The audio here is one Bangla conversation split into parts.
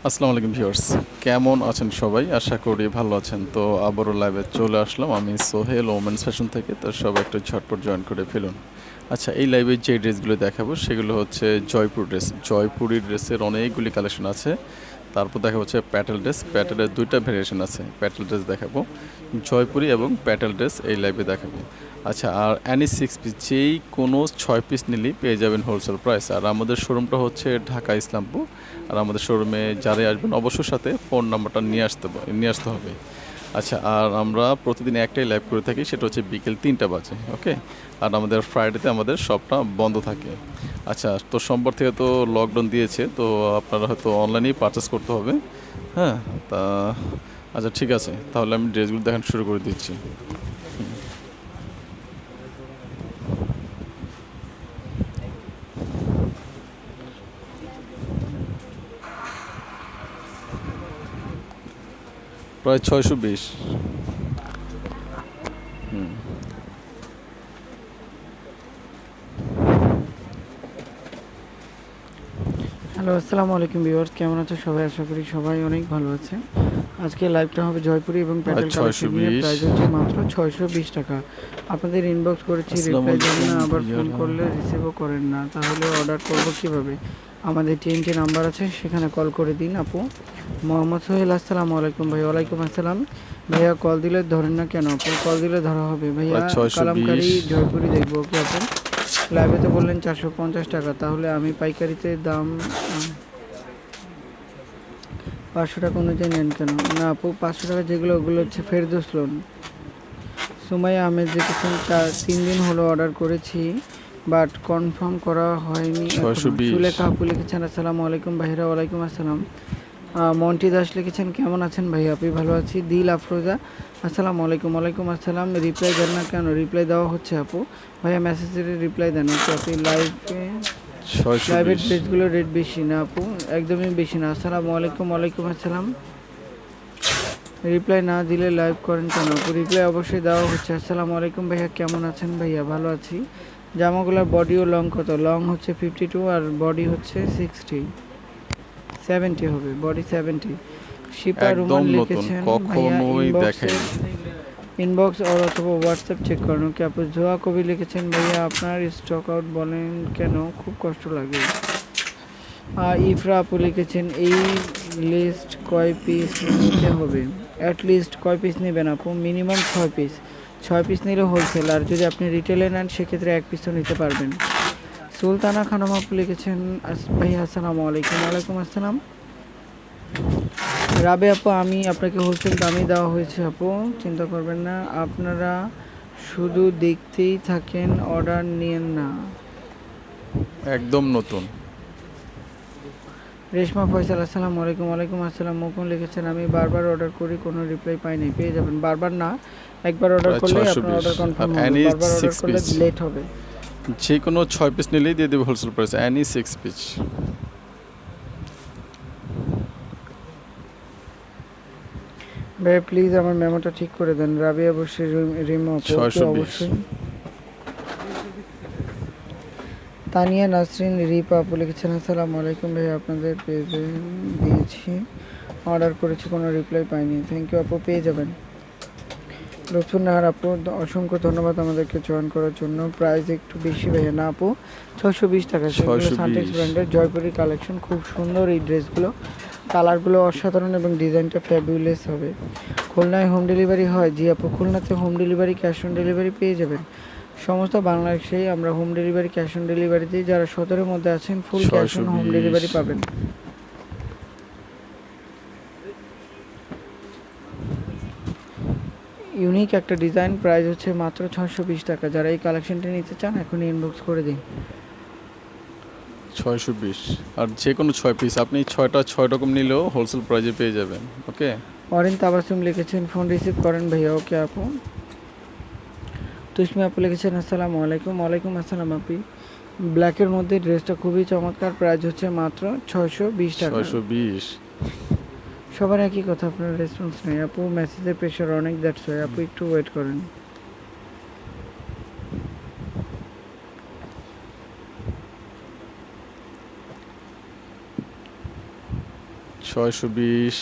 আসসালামু আলাইকুম ভিউয়ার্স, কেমন আছেন সবাই? আশা করি ভালো আছেন। তো আবারও লাইভে চলে আসলাম আমি সোহেল ওমেন্স ফ্যাশন থেকে। তো সবাই একটু ঝটপট জয়েন করে ফেলুন। আচ্ছা, এই লাইভে যে ড্রেসগুলো দেখাবো সেগুলো হচ্ছে জয়পুর ড্রেস। জয়পুরি ড্রেসের অনেকগুলি কালেকশন আছে। তারপর দেখা হচ্ছে প্যাটেল ড্রেস। প্যাটেলের দুইটা ভেরিয়েশন আছে। প্যাটেল ড্রেস দেখাবো, জয়পুরি এবং প্যাটেল ড্রেস এই লাইভে দেখাবো। আচ্ছা, আর অ্যানি 6 পিস যেই কোনো 6 পিস নিলেই পেয়ে যাবেন হোলসেল প্রাইস। আর আমাদের শোরুমটা হচ্ছে ঢাকা ইসলামপুর। আর আমাদের শোরুমে যারাই আসবেন অবশ্যই সাথে ফোন নাম্বারটা নিয়ে আসতে হবে। আচ্ছা, আর আমরা প্রতিদিন একটাই লাইভ করে থাকি, সেটা হচ্ছে বিকেল 3টা বাজে। ওকে। আর আমাদের ফ্রাইডেতে আমাদের শপটা বন্ধ থাকে। আচ্ছা, তো সোমবার থেকে তো লকডাউন দিয়েছে, তো আপনারা হয়তো অনলাইনেই পারচেস করতে হবে। হ্যাঁ, তা আচ্ছা ঠিক আছে, তাহলে আমি ড্রেসগুলো দেখানো শুরু করে দিচ্ছি। প্রায় 620। হ্যালো, আসসালামু আলাইকুম ভিউয়ার্স, কেমন আছো সবাই? আশা করি সবাই অনেক ভালো আছে। আজকে লাইভটা হবে জয়পুরি এবং প্রায় প্যাটেল কালেকশন নিয়ে। 620। প্রাইস হচ্ছে মাত্র 620 টাকা। আপনাদের ইনবক্স করেছি, আসসালামু রিপ্লাই দেন আলাইকুম না, আবার ফোন ভাইয়ারা। করলে রিসিভও করেন না, তাহলে অর্ডার করব কিভাবে? আমাদের টিএনটি নাম্বার আছে, সেখানে কল করে দিন আপু। মোহাম্মদ সোহেল, আসসালামু আলাইকুম ভাই। ওয়ালাইকুম আসসালাম ভাইয়া। কল দিলে ধরেন না কেন আপু? কল দিলে ধরা হবে ভাইয়া। প্রায় 620। কালামকারি জয়পুরি দেখবো ওকে আপু। লাইভে তো বললেন 450 টাকা, তাহলে আমি পাইকারিতে দাম 500 টাকা অনুযায়ী নেন কেন? না আপু, 500 টাকা যেগুলো ওগুলো হচ্ছে ফেরদৌস লোন। সুমাইয়া আহমেদ লিখেছেন 3 দিন হলো অর্ডার করেছি, বাট কনফার্ম করা হয়নি এখনো। 620। সুলেখা আপু লিখেছেন আসসালামু আলাইকুম ভাইরা। ওয়ালাইকুম আসসালাম। মন্টি দাস লিখেছেন কেমন আছেন ভাই? আপনি ভালো আছি। দিল আফরোজা আসসালামু আলাইকুম। ওয়ালাইকুম আসসালাম। রিপ্লাই দেন না কেন? রিপ্লাই দেওয়া হচ্ছে আপু। ভাইয়া মেসেজের রিপ্লাই দেন ওকে। আপনি লাইভের 620। ড্রেসগুলো রেট বেশি না আপু? একদমই বেশি না। আসসালামু আলাইকুম। ওয়ালাইকুম আসসালাম। রিপ্লাই না দিলে লাইভ করেন কেন? রিপ্লাই অবশ্যই দেওয়া হচ্ছে। আসসালামু আলাইকুম ভাইয়া, কেমন আছেন ভাইয়া? ভালো আছি। জামাগুলোর বডি ও লং কত? লং হচ্ছে 52 আর বডি হচ্ছে 70 হবে, বডি 70। শিপা একদম রুমান নতুন, লিখেছেন ভাইয়া কখনোই দেখাইনি। ইনবক্স আর অথবা হোয়াটসঅ্যাপ চেক করেন ওকে আপু। জোয়া কবি লিখেছেন ভাইয়া আপনার স্টক আউট বলেন কেন? খুব কষ্ট লাগে। ইফরা আপু লিখেছেন এই লিস্ট কয় পিস নিতে হবে? অ্যাটলিস্ট কয় পিস নেবেন আপু? Minimum 6 piece. 6 পিস নিলে হোলসেল, আর যদি আপনি রিটেলে নেন সেক্ষেত্রে 1 পিসও নিতে পারবেন। সুলতানা খানম আপু লিখেছেন ভাইয়া আসসালামু আলাইকুম। ওয়ালাইকুম আসসালাম। রাবে আপু, আমি আপনাকে হোলসেল দামই দেওয়া হয়েছে আপু, চিন্তা করবেন না। আপনারা শুধু দেখতেই থাকেন, অর্ডার নিয়েন না। একদম নতুন। রেশমা ফয়সাল আসসালামু আলাইকুম। ওয়ালাইকুম আসসালাম। মুকুন লিখেছেন আমি বারবার অর্ডার করি, কোনো রিপ্লাই পাই নাই। পেয়ে যাবেন, বারবার না, একবার অর্ডার প্রায় করলে আপনার 620। অর্ডার আর কনফার্ম হবে। অ্যানি বারবার অর্ডার 6 করলে পিস লেট হবে। যে কোনো 6 পিস নিলেই দিয়ে দেবে হোলসেল প্রাইস। Any 6 piece. ভাই প্লিজ আমার মেমোটা ঠিক করে দেন। রাবি অবশ্যই রিমো ওকে 620। অবশ্যই। তানিয়া নাসরিন রিপা আপু লিখেছেন আসসালামু আলাইকুম ভাই, আপনাদের পেজে দিয়েছি, অর্ডার করেছি, কোনো রিপ্লাই পাইনি। থ্যাংক ইউ আপু, পেয়ে যাবেন। লুৎফুন নাহার আপু অসংখ্য ধন্যবাদ আমাদেরকে জয়েন করার জন্য। প্রাইস একটু বেশি ভাইয়া। না আপু, 620 টাকা। সেগুলো সানটেক্স 620। ব্র্যান্ডের জয়পুরি কালেকশন, খুব সুন্দর এই ড্রেসগুলো। কালারগুলো অসাধারণ এবং ডিজাইনটা ফ্যাবুলেস হবে। খুলনায় হোম ডেলিভারি হয়? জি আপু, খুলনাতে home delivery, cash on delivery পেয়ে যাবেন। সমস্ত বাংলাদেশেই আমরা home delivery, cash on delivery দিই। যারা 17-এর মধ্যে আছেন full cash on home 620। Delivery পাবেন। ইউনিক একটা ডিজাইন, প্রাইস হচ্ছে মাত্র 620 টাকা। যারা এই কালেকশনটি নিতে চান এখনই ইনবক্স করে দিন। 620। আর যে কোনো 6 পিস আপনি 6টা 6 রকম নিলেও হোলসেল প্রাইজে পেয়ে যাবেন। ওকে। অরিন তাবাসুম লিখেছেন ফোন রিসিভ করেন ভাইয়া ওকে আপু। তুষ্মি আপু লিখেছেন আসসালামু আলাইকুম। ওয়ালাইকুম আসসালাম আপি। ব্ল্যাকের মধ্যে ড্রেসটা খুবই চমৎকার, প্রাইস হচ্ছে মাত্র 620 টাকা। 620। সবার একই কথা, আপনার রেসপন্স নেই আপু। মেসেজের প্রেশার অনেক, দ্যাটস ওয়াই আপু, একটু ওয়েট করেন। 620।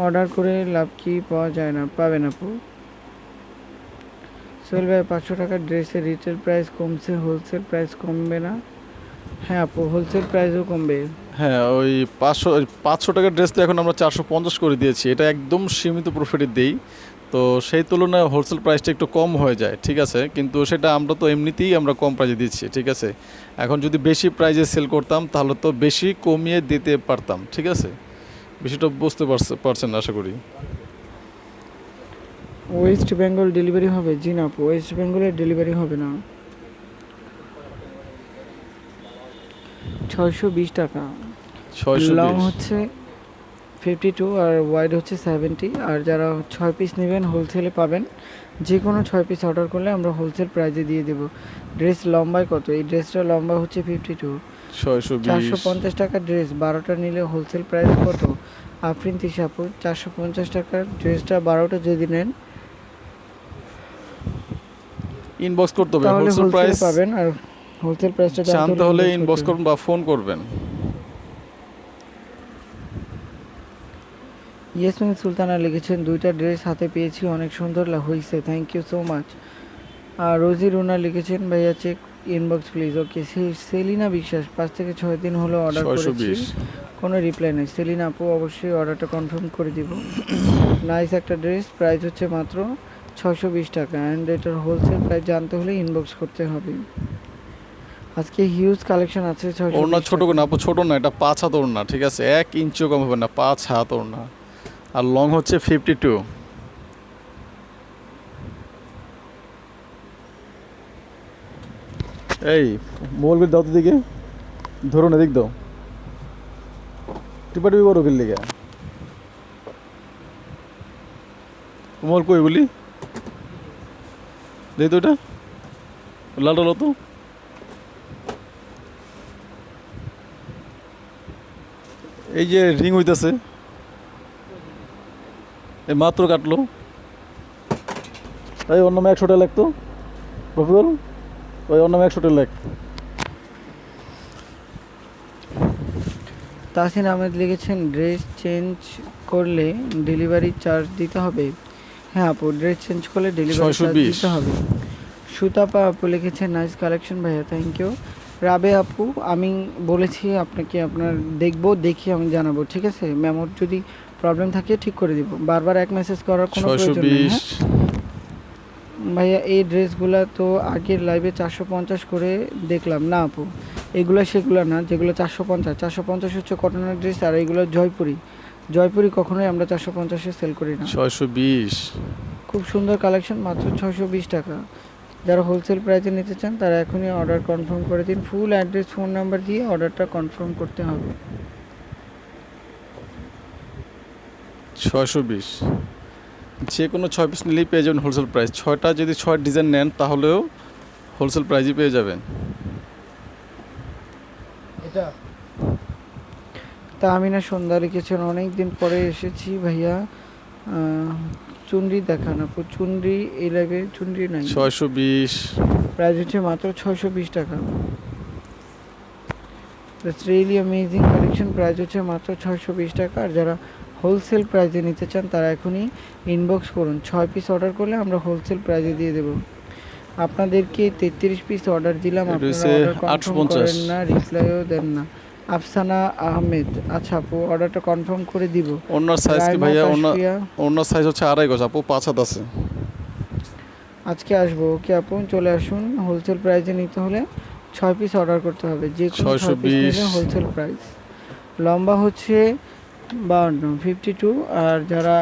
অর্ডার করে লাভ কি পাওয়া যায় না? পাবেন আপু। সোহেল ভাই 500 টাকার ড্রেসের রিটেল প্রাইস কমছে, হোলসেল প্রাইস কমবে না? হ্যাঁ আপু, হোলসেল প্রাইসও কমবে। হ্যাঁ, ওই 500 টাকার ড্রেস তো এখন আমরা 450 করে দিয়েছি, এটা একদম সীমিত প্রফিটে দিই। তো সেই তুলনায় হোলসেল প্রাইসটা একটু কম হয়ে যায়, ঠিক আছে, কিন্তু সেটা আমরা তো এমনিতেই আমরা কম প্রাইসে দিচ্ছি, ঠিক আছে। এখন যদি বেশি প্রাইসে সেল করতাম তাহলে তো বেশি কমিয়ে দিতে পারতাম, ঠিক আছে। বিষয়টা বুঝতে পারছেন আশা করি। ওয়েস্ট বেঙ্গল ডেলিভারি হবে? জি না আপু, ওয়েস্ট বেঙ্গলের ডেলিভারি হবে না। 620 টাকা। লং 620। হচ্ছে 52 আর ওয়াইড হচ্ছে 70। আর যারা 6 পিস নেবেন হোলসেলে পাবেন, যে কোনো 6 পিস অর্ডার করলে আমরা হোলসেল প্রাইজে দিয়ে দেবো। ড্রেস লম্বায় কত? এই ড্রেসটা লম্বা হচ্ছে 52। 620। 450 টাকার ড্রেস 12টা নিলে হোলসেল প্রাইস কত? আফরিন তিশাপুর, 450 টাকার ড্রেসটা 12টা যদি নেন ইনবক্স করতে হবে, তাহলে হোলসেল হোলসেল প্রাইস পাবেন। আর হোলসেল প্রাইসটা জানতে হলে ইনবক্স করবেন বা ফোন করবেন। ইয়াসমিন সুলতানা লিখেছেন, 2টা ড্রেস হাতে পেয়েছি, অনেক সুন্দর হয়েছে, থ্যাংক ইউ সো মাচ। আর রোজি রুনা লিখেছেন, ভাইয়া চেক ইনবক্স প্লিজ। ওকে। সেলিনা বিশ্বাস, 5 থেকে 6 দিন হলো অর্ডার করেছি, 620। কোনো রিপ্লাই নেই। সেলিনা আপু অবশ্যই অর্ডারটা কনফার্ম করে দিব। নাইস একটা ড্রেস, প্রাইস হচ্ছে মাত্র 620 টাকা। অ্যান্ড এটার হোলসেল প্রাইস জানতে হলে ইনবক্স করতে হবে। আজকে হিউজ কালেকশন আছে। ওড়না ছোট করে না আপু, ছোট না, এটা 5 হাত ওড়না, ঠিক আছে, 1 ইঞ্চিও কম হবে না, 5 হাত ওড়না। আর লং হচ্ছে 52। এই মোবাইল দাও তো দিকে, ধরুন এদিক দাও, টিপাটিপি করো কিল লিগে। মোবাইল কই বলি, দেই তো এটা লালটা লো তো। এই যে রিং হইতেছে, এই মাত্র কাটলো। এই ওর নামে 100 টাকা লাগতো রফিকুল, ওই ওর নামে 100 টাকা লাগ। তাসিন আহমেদ লিখেছেন, ড্রেস চেঞ্জ করলে ডেলিভারি চার্জ দিতে হবে? হ্যাঁ আপু, ড্রেস চেঞ্জ করলে ডেলিভারি চার্জ 620। দিতে হবে। সুতাপা আপু লিখেছেন, নাইস কালেকশন ভাইয়া, থ্যাংক ইউ। রাবে আপু, আমি বলেছি আপনাকে, আপনার দেখবো, দেখি আমি জানাবো, ঠিক আছে। মেমোর যদি প্রবলেম থাকে ঠিক করে দিব, বারবার এক মেসেজ করার কোনো প্রয়োজন নেই। 620। হ্যাঁ ভাইয়া, এই ড্রেসগুলো তো আগের লাইভে 450 করে দেখলাম না আপু, এগুলো সেগুলো না যেগুলো 450 হচ্ছে কটনের ড্রেস, আর এইগুলো জয়পুরি কখনোই আমরা 450-এ সেল করি না। 620। খুব সুন্দর কালেকশন, মাত্র 620 টাকা। যারা হোলসেল প্রাইসে নিতে চান তারা এখনই অর্ডার কনফার্ম করে দিন। ফুল অ্যাড্রেস, ফোন নাম্বার দিয়ে অর্ডারটা কনফার্ম করতে হবে। 620। যে কোনো 6 পিস নিলেই পেয়ে যাবেন হোলসেল প্রাইস। 6টা যদি 6 ডিজাইন নেন তাহলেও হোলসেল প্রাইসই পেয়ে যাবেন। এটা তা আমিনা সন্ধ্যা লিখেছেন, অনেক দিন পরে এসেছি ভাইয়া, চুনরি দেখান আপু। চুনরি এই লাইভে চুনরি নাই। 620। প্রাইস হচ্ছে মাত্র 620 টাকা। That's really amazing collection, price হচ্ছে মাত্র 620 টাকা। আর যারা হোলসেল প্রাইসে নিতে চান তারা এখনই ইনবক্স করুন। 6 পিস অর্ডার করলে আমরা হোলসেল প্রাইসে দিয়ে দেবো। আপনাদেরকে 33 পিস অর্ডার দিলাম, আপনারা অর্ডার কনফার্ম করেন না, রিপ্লাইও দেন না। আফসানা আহমেদ, আচ্ছা আপু অর্ডারটা কনফার্ম করে দিব। ওনার সাইজ কি ভাইয়া? ওনার সাইজ হচ্ছে 2.5 গজ আপু, 5 হাত আছে। আজকে আসবো। ওকে আপু, চলে আসুন। হোলসেল প্রাইসে নিতে হলে 6 পিস অর্ডার করতে হবে, যে কোনো 6 পিস নিলে হোলসেল প্রাইস। লম্বা হচ্ছে 52, 52। আর যারা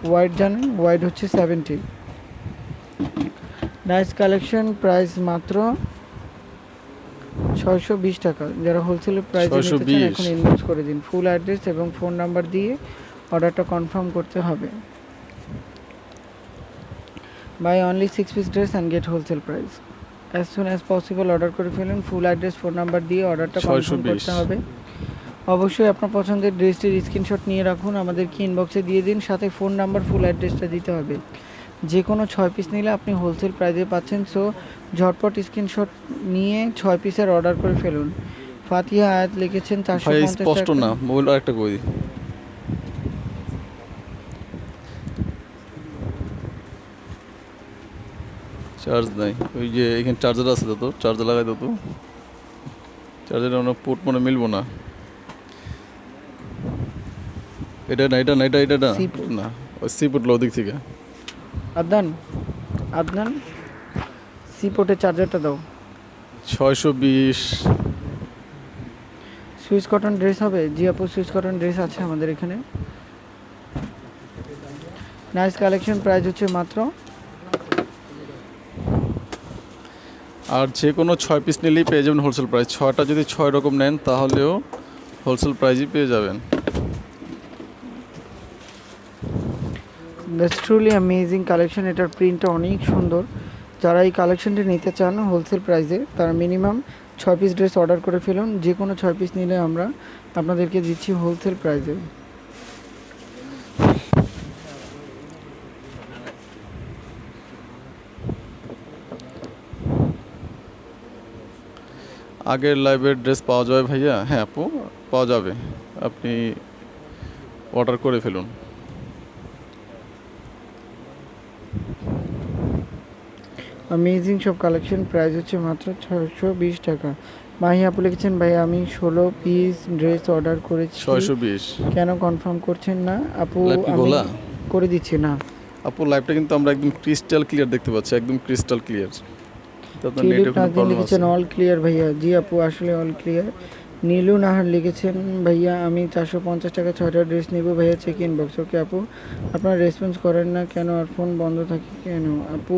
ওয়াইড জানেন, ওয়াইড হচ্ছে 70। নাইস কালেকশন, প্রাইস মাত্র 620 টাকা। যারা হোলসেলের প্রাইসে নিতে চান 620। এখন ইনবক্স করে দিন। ফুল অ্যাড্রেস এবং ফোন নাম্বার দিয়ে অর্ডারটা কনফার্ম করতে হবে। Buy only 6 piece dress and get wholesale price. As soon as possible order করে ফেলুন। ফুল অ্যাড্রেস, ফোন নাম্বার দিয়ে অর্ডারটা কনফার্ম করতে হবে। অবশ্যই আপনার পছন্দের ড্রেসটির স্ক্রিনশট নিয়ে রাখুন, আমাদেরকে ইনবক্সে দিয়ে দিন, সাথে ফোন নাম্বার, ফুল অ্যাড্রেসটা দিতে হবে। যে কোনো 6 পিস নিলে আপনি হোলসেল প্রাইসে পাচ্ছেন। সো ঝটপট স্ক্রিনশট নিয়ে 6 পিসের অর্ডার করে ফেলুন। ফাতিহা আয়াত লিখেছেন ভাই 450 স্পষ্ট টাকা। না, মোবাইল আরেকটা কই দিই। চার্জ নাই, ওই যে এখানে চার্জার আছে তো, চার্জার লাগাই দাও তো। চার্জারের অনেক পোর্ট মনে মিলবো না। এটা না, এটা না, এটা না, C port। না ওই সি পোর্ট ওদিক থেকে। আদনান, আদনান সি পোর্টের চার্জারটা দাও। 620। সুইস কটন ড্রেস হবে? জি আপু, সুইস কটন ড্রেস আছে আমাদের এখানে। নাইস কালেকশন, প্রাইস হচ্ছে মাত্র। আর যে কোনো 6 পিস নিলেই পেয়ে যাবেন হোলসেল প্রাইস। 6টা যদি 6 রকম নেন তাহলেও হোলসেল প্রাইসই পেয়ে যাবেন। That's truly amazing collection. এটার প্রিন্টটা অনেক সুন্দর। যারা এই কালেকশনটি নিতে চান হোলসেল প্রাইসে, তারা মিনিমাম 6 পিস ড্রেস অর্ডার করে ফেলুন। যে কোনো 6 পিস নিলে আমরা আপনাদেরকে দিচ্ছি হোলসেল প্রাইসে। আগের লাইভের ড্রেস পাওয়া যাবে ভাইয়া? হ্যাঁ আপু, পাওয়া যাবে, আপনি অর্ডার করে ফেলুন। অ্যামেজিং সব কালেকশন, প্রাইস হচ্ছে মাত্র 620 টাকা। মাহি আপু লিখেছেন, ভাই আমি 16 পিস ড্রেস অর্ডার করেছি, 620। কেন কনফার্ম করছেন না? আপু লাইভ কি আমি গোলা? করে দিচ্ছি না। আপু লাইভটা কিন্তু আমরা একদম ক্রিস্টাল ক্লিয়ার দেখতে পাচ্ছি, একদম ক্রিস্টাল ক্লিয়ার। তো আপনার টিলিপ নেটে কোনো নাজনীন প্রবলেম আছে? লিখেছেন অল ক্লিয়ার ভাইয়া। জি আপু, আসলে অল ক্লিয়ার। নীলু নাহার লিখেছেন, ভাইয়া আমি 450 টাকা 6টা ড্রেস নিব ভাইয়া, চেক ইন বক্স। ওকে আপু, আপনারা রেসপন্স করেন না কেন? আর ফোন বন্ধ থাকে কেন? আপু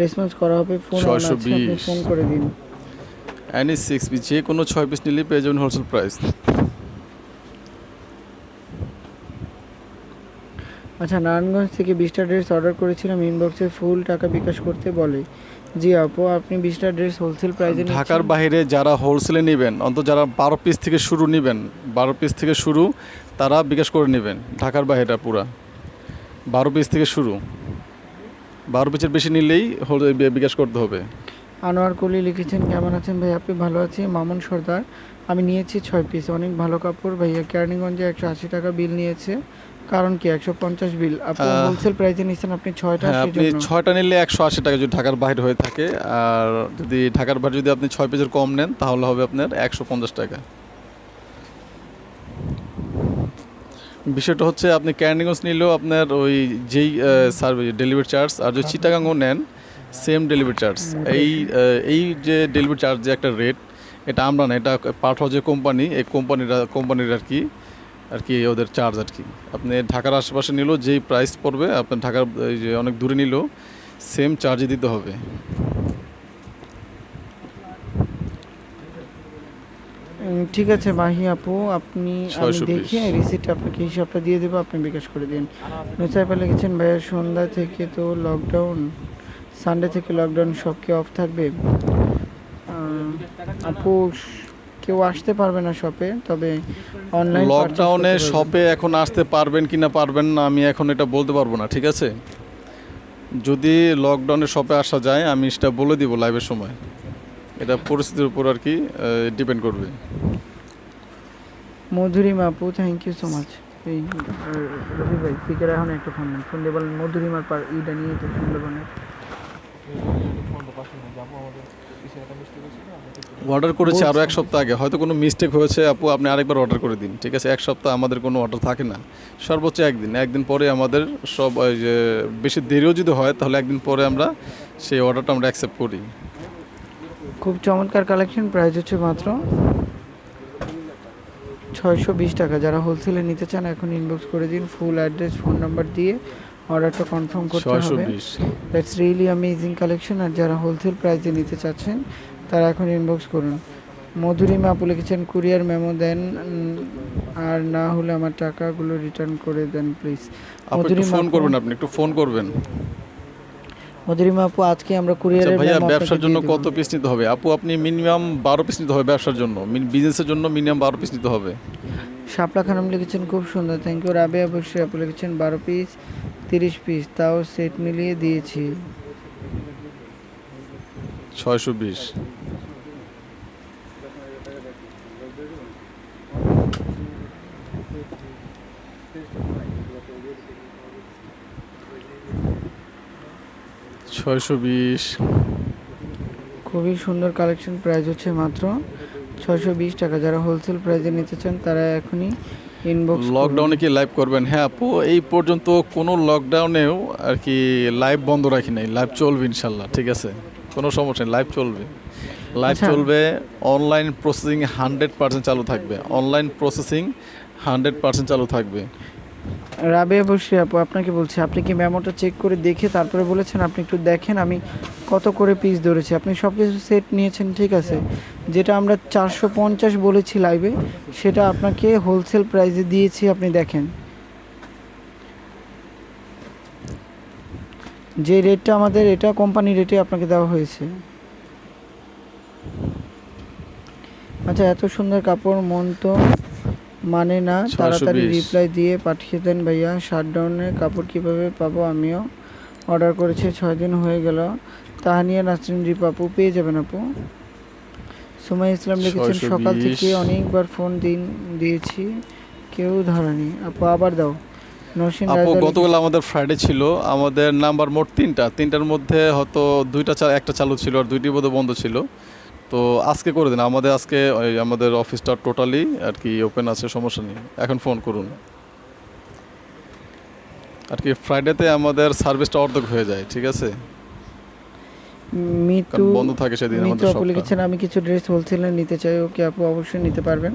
রেসপন্স করা হবে, ফোন অন আছে, আপনি 620। ফোন করে দিন। অ্যানি 6 পিস, যে কোনো 6 পিস নিলেই পেয়ে যাবেন হোলসেল প্রাইস। আচ্ছা, নারায়ণগঞ্জ থেকে 20টা ড্রেস অর্ডার করেছিলাম, ইনবক্সে ফুল টাকা বিকাশ করতে বলে। জি আপু, আপনি 20টা ড্রেস হোলসেল প্রাইসে ঢাকার বাইরে যারা হোলসেলে নেবেন, অন্তত যারা 12 পিস থেকে শুরু নেবেন, 12 পিস থেকে শুরু, তারা বিকাশ করে নেবেন। ঢাকার বাইরে পুরা 12 পিস থেকে শুরু, 12 পিসের বেশি নিলেই বিকাশ করতে হবে। আনোয়ার কলি লিখেছেন, কেমন আছেন ভাই? আপনি ভালো আছি? মামুন সর্দার, আমি নিয়েছি 6 পিস, অনেক ভালো কাপড় ভাইয়া। কেরানীগঞ্জে 180 টাকা বিল নিয়েছে, কারণ কি 150 বিল? আপনি হোলসেল প্রাইসে নিচ্ছেন আপনি 6টা, হ্যাঁ, আপনি সেজন্য 6টা নিলে 180 টাকা যদি ঢাকার বাইরে হয়ে থাকে। আর যদি ঢাকার বাইরে যদি আপনি 6 পিসের কম নেন তাহলে হবে আপনার 150 টাকা। বিষয়টা হচ্ছে আপনি ক্যান্ডিগঞ্জ নিলেও আপনার ওই যেই সার্ভিস ডেলিভারি চার্জ, আর যদি চিটাগাংও নেন সেম ডেলিভারি চার্জ। এই যে ডেলিভারি চার্জ যে একটা রেট, এটা আমরা না, এটা পাঠাও যে কোম্পানি, এই কোম্পানির আর কি ওদের চার্জ আর কি। আপনি ঢাকার আশেপাশে নিলেও যেই প্রাইস পড়বে, আপনার ঢাকার এই যে অনেক দূরে নিলেও সেম চার্জই দিতে হবে। ঠিক আছে মাহি আপু, আপনি আমি 620 দেখে রিসিট আপনাকে হিসাবটা দিয়ে দেবো, আপনি বিকাশ করে দিন। নুসাইফা লিখেছেন, ভাইয়া সন্ধ্যা থেকে তো লকডাউন, সানডে থেকে লকডাউন, সব কি অফ থাকবে? আপু কেউ আসতে পারবে না শপে, তবে অনলাইন লকডাউনে শপে এখন আসতে পারবেন কি না পারবেন না আমি এখন এটা বলতে পারবো না, ঠিক আছে? যদি লকডাউনে শপে আসা যায় আমি সেটা বলে দিব লাইভের সময়। এটা পরিস্থিতির উপর আর কি ডিপেন্ড করবে। মধুরিমা আপু, থ্যাংক ইউ সো মাচ। এই রবি ভাই স্পিকার এখন একটা ফোন নেন, ফোন দিয়ে বলেন মধুরিমার পার ইটা নিয়ে তো সুন্দরবনের অর্ডার করেছি আরও 1 সপ্তাহ আগে, হয়তো কোনো মিস্টেক হয়েছে আপু, আপনি আরেকবার অর্ডার করে দিন, ঠিক আছে? 1 সপ্তাহ আমাদের কোনো অর্ডার থাকে না, সর্বোচ্চ একদিন পরে আমাদের সব ওই যে বেশি দেরিও যদি হয় তাহলে একদিন পরে আমরা সেই অর্ডারটা আমরা অ্যাকসেপ্ট করি। খুব চমৎকার কালেকশন, প্রাইস হচ্ছে মাত্র 620 টাকা। যারা হোলসেলে নিতে চান এখন ইনবক্স করে দিন, ফুল অ্যাড্রেস ফোন নাম্বার দিয়ে অর্ডারটা কনফার্ম করতে হবে। 620। That's really amazing collection. আর যারা হোলসেল প্রাইসে নিতে চাচ্ছেন তারা এখন ইনবক্স করুন। মধুরিমা আপু লিখেছেন, কুরিয়ার মেমো দেন, আর না হলে আমার টাকাগুলো রিটার্ন করে দেন প্লিজ। আপনি একটু ফোন করবেন, আপনি একটু ফোন করবেন। মধুরিমা আপু, আজকে আমরা আচ্ছা কুরিয়ারের ভাইয়া, মেমো ব্যবসার জন্য কত পিস নিতে হবে? আপু আপনি মিনিমাম 12 পিস নিতে হবে ব্যবসার জন্য, বিজনেসের জন্য মিনিমাম 12 পিস নিতে হবে। শাপলা খানম লিখেছেন, খুব সুন্দর, থ্যাংক ইউ। রাবে অবশ্যই আপু লিখেছেন 12 পিস 30 পিস, তাও সেট মিলিয়ে দিয়েছি 620। 620। খুবই সুন্দর কালেকশন, প্রাইস হচ্ছে মাত্র 620 টাকা। যারা হোলসেল প্রাইসে নিতে চান তারা এখনই ইনবক্স লকডাউনে কি লাইভ করবেন? হ্যাঁ আপু, এই পর্যন্ত কোনো লকডাউনেও আর কি লাইভ বন্ধ রাখি নাই, লাইভ চলবে ইনশাল্লাহ, ঠিক আছে, কোনো সমস্যা নেই, লাইভ চলবে, লাইভ আচ্ছা। চলবে। অনলাইন প্রসেসিং 100% চালু থাকবে, অনলাইন প্রসেসিং 100% চালু থাকবে। রাবেয়া বসরি আপু আপনাকে বলছি, আপনি কি মেমোটা চেক করে দেখে তারপরে বলেছেন? আপনি একটু দেখেন আমি কত করে পিস ধরেছি। আপনি সব কিছু সেট নিয়েছেন, ঠিক আছে, যেটা আমরা 450 বলেছি লাইভে সেটা আপনাকে হোলসেল প্রাইসে দিয়েছি, আপনি দেখেন। যে রেটটা আমাদের, এটা কোম্পানি রেটে আপনাকে দেওয়া হয়েছে। আচ্ছা, এত সুন্দর কাপড় মন তো মানে না, তাড়াতাড়ি 620। রিপ্লাই দিয়ে পাঠিয়ে দেন ভাইয়া। শাটডাউনের কাপড় কিভাবে পাবো? আমিও অর্ডার করেছি, 6 দিন হয়ে গেল। তাহানিয়া নাসরিন রিপা আপু পেয়ে যাবেন আপু। সুমাই ইসলাম লিখেছেন, সকাল 620। থেকে অনেকবার ফোন দিয়েছি, কেউ ধরেনি আপু, আবার দাও। নসিন আপু রাজা গতকাল আমাদের ফ্রাইডে ছিল, আমাদের নাম্বার মোট তিনটার মধ্যে হয়তো একটা চালু ছিল আর দুইটি বোধহয় বন্ধ ছিল। তো আজকে করে দিন, আজকে আমাদের অফিসটা টোটালি আর কি ওপেন আছে, সমস্যা নেই, এখন ফোন করুন। আর কি ফ্রাইডেতে আমাদের সার্ভিসটা অর্ধেক হয়ে যায়, ঠিক আছে, মিতু কারণ বন্ধ থাকে সেদিন মিতু আমাদের আপু শপটা। লিখেছেন, আমি কিছু ড্রেস হোলসেলে নিতে চাই। ওকে আপু, অবশ্যই নিতে পারবেন।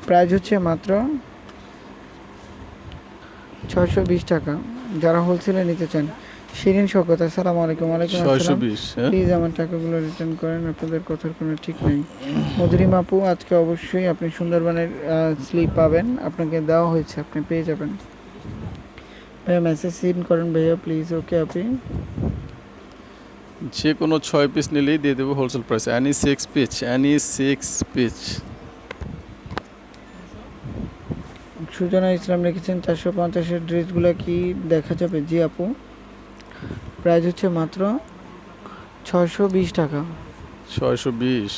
প্রাইস হচ্ছে মাত্র 620 টাকা, যারা হোলসেলে নিতে চান। শিরিন শওকত, আসসালামু আলাইকুম। ওয়ালাইকুম আসসালাম। 620। হ্যাঁ, প্লিজ আমার টাকাগুলো রিটার্ন করেন, আপনাদের কথার কোনো ঠিক নেই। মধুরিমা আপু, আজকে অবশ্যই আপনি সুন্দরবনের স্লিপ পাবেন, আপনাকে দেওয়া হয়েছে, আপনি পেয়ে যাবেন। ভাইয়া মেসেজ সিন করেন ভাইয়া প্লিজ। ওকে আপনি যে কোনো 6 পিস নিলেই দিয়ে দেবো wholesale price, any 6 piece. Sujana Islam লিখেছেন, 450-এর ড্রেসগুলো কি দেখা যাবে? জি আপু, প্রাইস হচ্ছে মাত্র 620 টাকা। 620।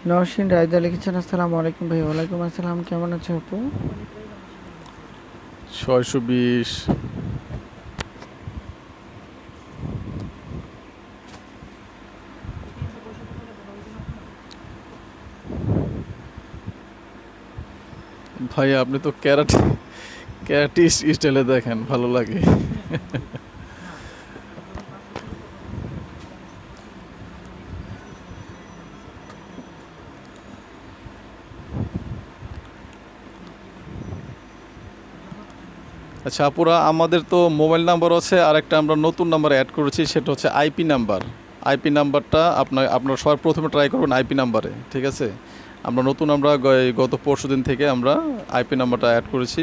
নরসিন রায়দা লিখেছেন, আসসালামু আলাইকুম ভাই। ওয়ালাইকুম আসসালাম, কেমন আছো আপু? 620। ভাই আপনি তো ক্যারাটি স্টাইলে দেখেন, ভালো লাগে। আচ্ছা আপুরা, আমাদের তো মোবাইল নাম্বার আছে, আর একটা আমরা নতুন নাম্বার অ্যাড করেছি, সেটা হচ্ছে আইপি নাম্বার। আইপি নাম্বারটা আপনারা সবার প্রথমে ট্রাই করবেন আইপি নাম্বারে, ঠিক আছে। আমরা গত পরশুদিন থেকে আমরা আইপি নাম্বারটা অ্যাড করেছি।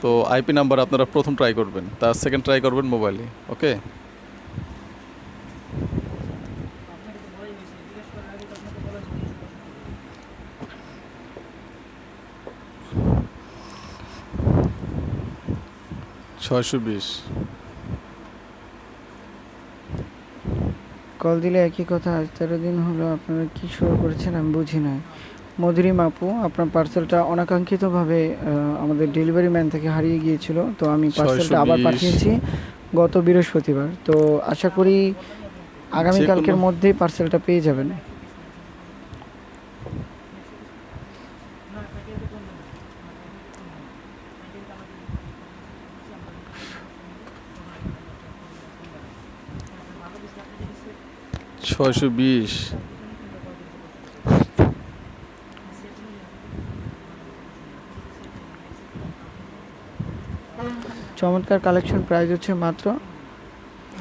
তো আইপি নাম্বার আপনারা প্রথম ট্রাই করবেন, তার সেকেন্ড ট্রাই করবেন মোবাইলে, ওকে। ছয়শো বিশ। কল দিলে একই কথা, আজ 13 দিন হলো, আপনারা কি শুরু করেছেন আমি বুঝি না। মধুরিমা আপু, আপনার পার্সেলটা অনাকাঙ্ক্ষিতভাবে আমাদের ডেলিভারি ম্যান থেকে হারিয়ে গিয়েছিল, তো আমি পার্সেলটা আবার 620। পাঠিয়েছি গত বৃহস্পতিবার। তো আশা করি আগামীকালকের যেকোনো মধ্যেই পার্সেলটা পেয়ে যাবেন। ছয়শো বিশ। চমৎকার কালেকশন, প্রাইস হচ্ছে মাত্র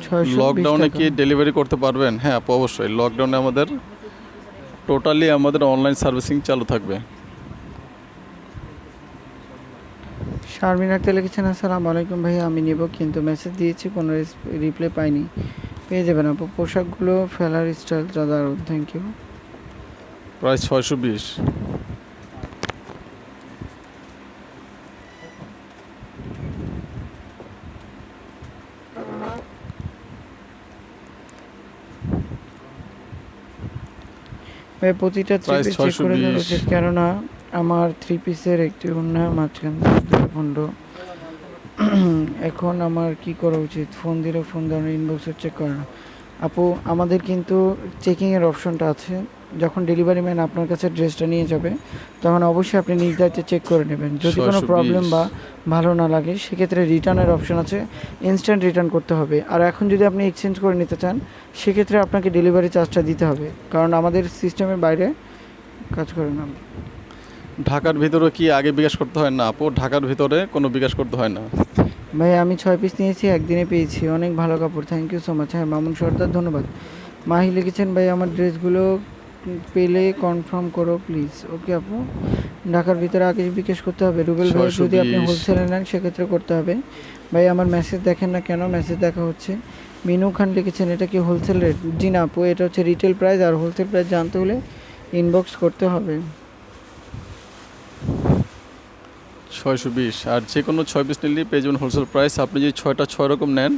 620 লকডাউনে টাকা। কি ডেলিভারি করতে পারবেন? হ্যাঁ আপু, অবশ্যই। লকডাউনে আমাদের টোটালি অনলাইন সার্ভিসিং চালু থাকবে। শারমিন আক্তার লিখেছেন, আসসালামু আলাইকুম ভাইয়া, আমি নেব কিন্তু মেসেজ দিয়েছি কোনো রিপ্লাই পাইনি। পেয়ে যাবেন আপু। পোশাকগুলো ফেলার স্টাইলটা দারুণ, থ্যাংক ইউ। প্রাইস 620। ভাই প্রতিটা প্রাইস চেক করে দেওয়া 620। উচিত, কেননা আমার 3 পিসের একটি ওড়না মাঝখান থেকে দুটো খণ্ড। এখন আমার কি করা উচিত? ফোন দিলে ফোন দেওয়ার ইনবক্সে চেক করে না। আপু আমাদের কিন্তু চেকিংয়ের অপশনটা আছে। যখন ডেলিভারি ম্যান আপনার কাছে ড্রেসটা নিয়ে যাবে তখন অবশ্যই আপনি নিজ দায়িত্বে চেক করে নেবেন। যদি কোনো 620 প্রবলেম বা ভালো না লাগে সেক্ষেত্রে রিটার্নের অপশন আছে, ইনস্ট্যান্ট রিটার্ন করতে হবে। আর এখন যদি আপনি এক্সচেঞ্জ করে নিতে চান সেক্ষেত্রে আপনাকে ডেলিভারি চার্জটা দিতে হবে, কারণ আমাদের সিস্টেমের বাইরে কাজ করে না। ঢাকার ভিতরে কি আগে বিকাশ করতে হয় না আপু? ঢাকার ভিতরে কোনো বিকাশ করতে হয় না। ভাই আমি 6 পিস নিয়েছি, একদিনে পেয়েছি, অনেক ভালো কাপড়, থ্যাংক ইউ সো মাচ। হ্যাঁ মামুন সর্দার ধন্যবাদ। মাহি লিখেছেন ভাই আমার ড্রেসগুলো পেলে কনফার্ম করো প্লিজ। ওকে আপু, ঢাকার ভিতরে আগে বিকাশ করতে হবে। রুবেল ভাই যদি আপনি 620 হোলসেলে নেন সেক্ষেত্রে করতে হবে। ভাই আমার মেসেজ দেখেন না কেন? মেসেজ দেখা হচ্ছে। মিনু খান লিখেছেন এটা কি হোলসেল রেট? জি না আপু, এটা হচ্ছে রিটেল প্রাইস, আর হোলসেল প্রাইস জানতে হলে ইনবক্স করতে হবে। 620 আর যে কোনো 6 পিস নিলেই পেয়ে যাবেন হোলসেল প্রাইস। আপনি যদি 6টা 6 রকম নেন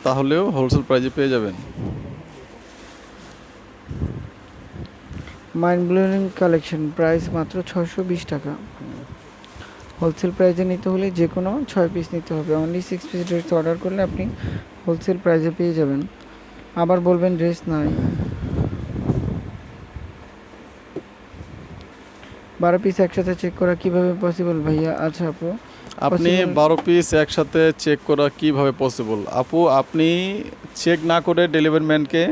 তাহলেও হোলসেল প্রাইসে পেয়ে যাবেন। মাইন্ড ব্লোয়িং কালেকশন, প্রাইস মাত্র 620 টাকা। হোলসেল প্রাইসে নিতে হলে যে কোনো 6 পিস নিতে হবে। অনলি 6 পিস ড্রেস অর্ডার করলে আপনি হোলসেল প্রাইসে পেয়ে যাবেন। আবার বলবেন ড্রেস নাই। 12 পিস একসাথে চেক করা কিভাবে পসিবল ভাইয়া? আচ্ছা আপু, আপনি Possible- 12 পিস একসাথে চেক করা কিভাবে পসিবল? আপু আপনি চেক না করে ডেলিভারি ম্যানকে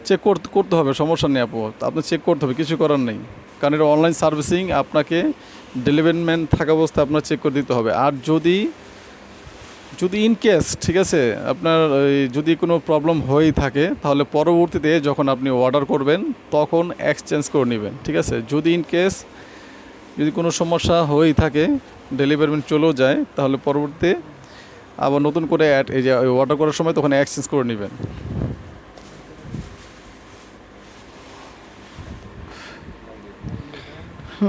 চেক করতে হবে, সমস্যা নেই আপু। আপনি চেক করতে হবে, কিছু করার নেই, কারণ এটা অনলাইন সার্ভিসিং। আপনাকে ডেলিভারি ম্যান থাকা অবস্থায় আপনার চেক করে দিতে হবে। আর যদি ইন কেস ঠিক আছে আপনার যদি কোনো প্রবলেম হয়েই থাকে তাহলে পরবর্তীতে যখন আপনি অর্ডার করবেন তখন এক্সচেঞ্জ করে নেবেন, ঠিক আছে? যদি ইন কেস যদি কোনো সমস্যা হয়েই থাকে, ডেলিভারি ম্যান চলেও যায়, তাহলে পরবর্তীতে আবার নতুন করে এই যে অর্ডার করার সময় তখন এক্সচেঞ্জ করে নেবেন।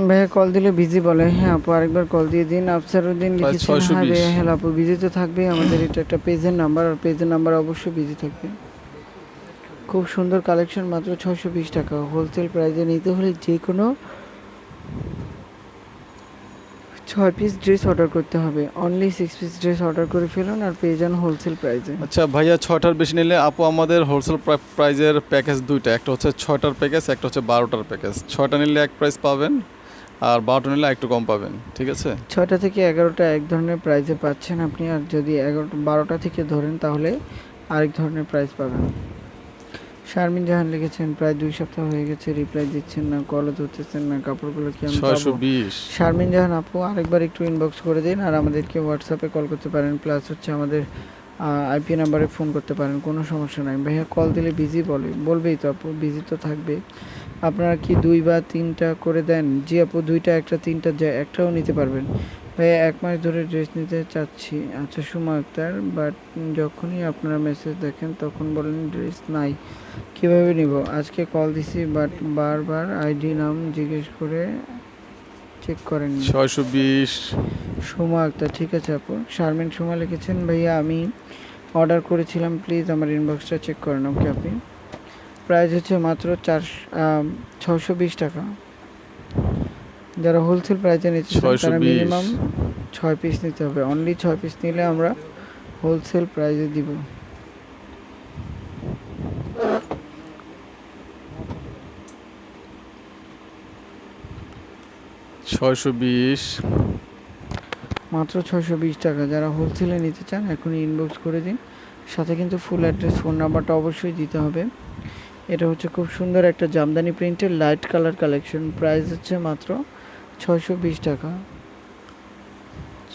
ভাইয়া কল দিলে বিজি বলে। হ্যাঁ আপু আরেকবার কল দিয়ে দিন। আফসারউদ্দিন প্রায় লিখেছেন 620 হ্যাঁ ভাইয়া হ্যালো আপু, বিজি তো থাকবেই, আমাদের এটা একটা পেজের নাম্বার, আর পেজের নাম্বার অবশ্যই বিজি থাকবে। খুব সুন্দর কালেকশন, মাত্র 620 টাকা। হোলসেল প্রাইসে নিতে হলে যে কোনো 6 পিস ড্রেস অর্ডার করতে হবে। অনলি 6 পিস ড্রেস অর্ডার করে ফেলুন আর পেয়ে যান হোলসেল প্রাইসে। আচ্ছা ভাইয়া, 6টার বেশি নিলে আপু আমাদের হোলসেল প্রাইজের প্যাকেজ দুইটা, একটা হচ্ছে 6টার প্যাকেজ, একটা হচ্ছে 12টার প্যাকেজ। 6টা নিলে এক প্রাইস পাবেন আর 12টা নিলে একটু কম পাবেন, ঠিক আছে? 6টা থেকে 11টা এক ধরনের প্রাইসে পাচ্ছেন আপনি, আর যদি 12টা থেকে ধরেন তাহলে আরেক ধরনের প্রাইস পাবেন। শারমিন জাহান লিখেছেন প্রায় 2 সপ্তাহ হয়ে গেছে, রিপ্লাই দিচ্ছেন না, কলও ধরতেছেন না, কাপড়গুলো কি আমি পাবো? 620। শারমিন জাহান আপু আরেকবার একটু ইনবক্স করে দিন, আর আমাদেরকে হোয়াটসঅ্যাপে কল করতে পারেন, প্লাস হচ্ছে আমাদের আইপি নাম্বারে ফোন করতে পারেন, কোনো সমস্যা নাই। ভাইয়া কল দিলে বিজি বলবেই তো আপু, বিজি তো থাকবে। আপনারা কি 2 বা 3টা করে দেন? জি আপু 2টা, একটা 3টা, একটাও নিতে পারবেন। ভাইয়া 1 মাস ধরে ড্রেস নিতে চাচ্ছি। আচ্ছা সুমা আক্তার, বাট যখনই আপনারা মেসেজ দেখেন তখন বলেন ড্রেস নাই, কীভাবে নিব? আজকে কল দিছি বাট বারবার আইডি নাম জিজ্ঞেস করে চেক করেন। 620। সুমা আক্তার, ঠিক আছে আপু। শারমিন সুমা লিখেছেন ভাইয়া আমি অর্ডার করেছিলাম, প্লিজ আমার ইনবক্সটা চেক করেন। ওকে আপনি, প্রাইস হচ্ছে মাত্র 620 টাকা। যারা হোলসেল প্রাইসে নিতে চান তারা 620। মিনিমাম 6 পিস নিতে হবে। অনলি 6 পিস নিলে আমরা হোলসেল প্রাইসে দিব। 620। মাত্র 620 টাকা। যারা হোলসেলে নিতে চান এখনই ইনবক্স করে দিন, সাথে কিন্তু ফুল অ্যাড্রেস ফোন নাম্বারটা অবশ্যই দিতে হবে। এটা হচ্ছে খুব সুন্দর একটা জামদানি প্রিন্টের লাইট কালার কালেকশন, প্রাইস হচ্ছে মাত্র 620 টাকা।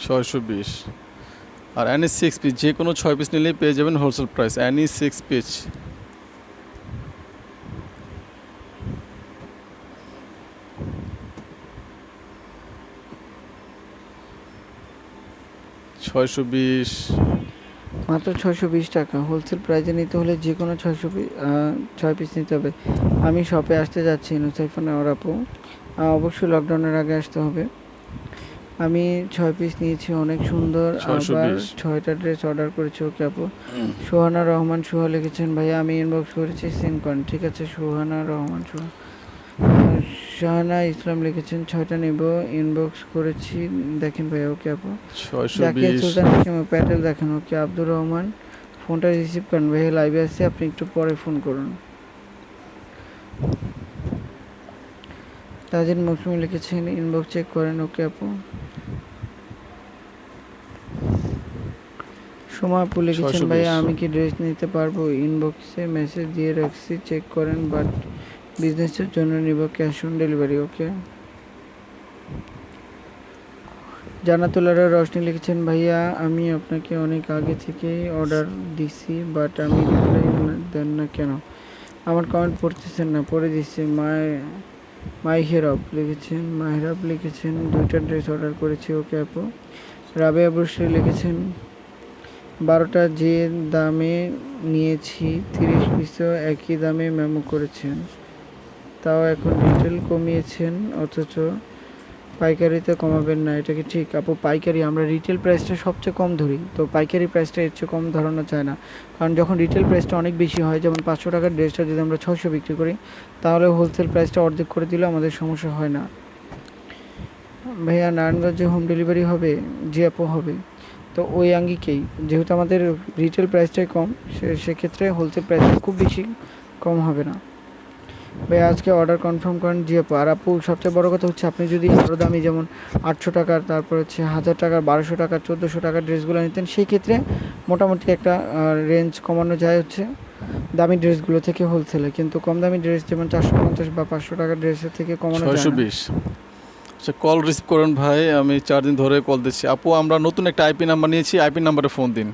620। আর এনি 6 পিস, যে কোনো 6 পিস নিলেই পেয়ে যাবেন হোলসেল প্রাইস, এনি 6 পিস। 620। মাত্র 620 টাকা। হোলসেল প্রাইসে নিতে হলে যে কোনো 6 পিস নিতে হবে। আমি শপে আসতে যাচ্ছি নুসাইফা নেওয়ার আপু, অবশ্যই লকডাউনের আগে আসতে হবে। আমি 6 পিস নিয়েছি, অনেক সুন্দর, আবার 620। 6টা ড্রেস অর্ডার করেছি। ওকে আপু। সুহানা রহমান সুহা লিখেছেন ভাইয়া আমি ইনবক্স করেছি, সেন্ড করেন। ঠিক আছে সুহানা রহমান সুহা। শাহানা ইসলাম লিখেছেন 6টা নেব, ইনবক্স করেছি, দেখেন ভাইয়া। ওকে আপু। জাকিয়া 620 সুলতান প্যাটেল দেখেন। ওকে আব্দুর রহমান ফোনটা রিসিভ করেন ভাইয়া, লাইভে আসছে, আপনি একটু পরে ফোন করুন। তাজিন মৌসুমি লিখেছেন ইনবক্স চেক করেন। ওকে আপু। সোমা আপু লিখেছেন 620 ভাইয়া আমি কি ড্রেস নিতে পারবো, ইনবক্সে মেসেজ দিয়ে রাখছি, চেক করেন, বাট বিজনেসের জন্য নিব, ক্যাশ অন ডেলিভারি। ওকে। জান্নাতুল্লাহ রশনি লিখেছেন ভাইয়া আমি আপনাকে অনেক আগে থেকেই অর্ডার দিছি, বাট আমি রিপ্লাই দেন না কেন? আমার কমেন্ট পড়তেছেন না? পড়ে দিচ্ছি। মাহিরাব লিখেছেন 2টা ড্রেস অর্ডার করেছি। ওকে আপু। রাবেয়া বসরি লিখেছেন 12টা যে দামে নিয়েছি 30 পিসও একই দামে মেমো করেছেন, তাও এখন রিটেল কমিয়েছেন অথচ পাইকারিতে কমাবেন না, এটা কি ঠিক? আপু পাইকারি আমরা রিটেল প্রাইসটা সবচেয়ে কম ধরি, তো পাইকারি প্রাইসটা এর চেয়ে কম ধরানো যায় না, কারণ যখন রিটেল প্রাইসটা অনেক বেশি হয়, যেমন 500 টাকার ড্রেসটা যদি আমরা 600 বিক্রি করি, তাহলে হোলসেল প্রাইসটা অর্ধেক করে দিলেও আমাদের সমস্যা হয় না। ভাইয়া নারায়ণগঞ্জে হোম ডেলিভারি হবে? জি আপু হবে। তো ওই আঙ্গিকেই যেহেতু আমাদের রিটেল প্রাইসটাই কম, সেক্ষেত্রে হোলসেল প্রাইসটা খুব বেশি কম হবে না। ভাই আজকে অর্ডার কনফার্ম করেন। জি আপু। আর আপু সবচেয়ে বড় কথা হচ্ছে আপনি যদি আরও দামি যেমন 800 টাকার, তারপর হচ্ছে 1000 টাকার, 1200 টাকার, 1400 টাকার ড্রেসগুলো নিতেন, সেই ক্ষেত্রে মোটামুটি একটা রেঞ্জ কমানো যায় হচ্ছে দামি ড্রেসগুলো থেকে হোলসেলে, কিন্তু কম দামি ড্রেস যেমন 450 বা 500 টাকার ড্রেসের থেকে কমানো যায় না। 620। আচ্ছা কল রিসিভ করেন ভাই, আমি 4 দিন ধরে কল দিচ্ছি। আপু আমরা নতুন একটা আইপি নাম্বার নিয়েছি, আইপি নাম্বারে ফোন দিন।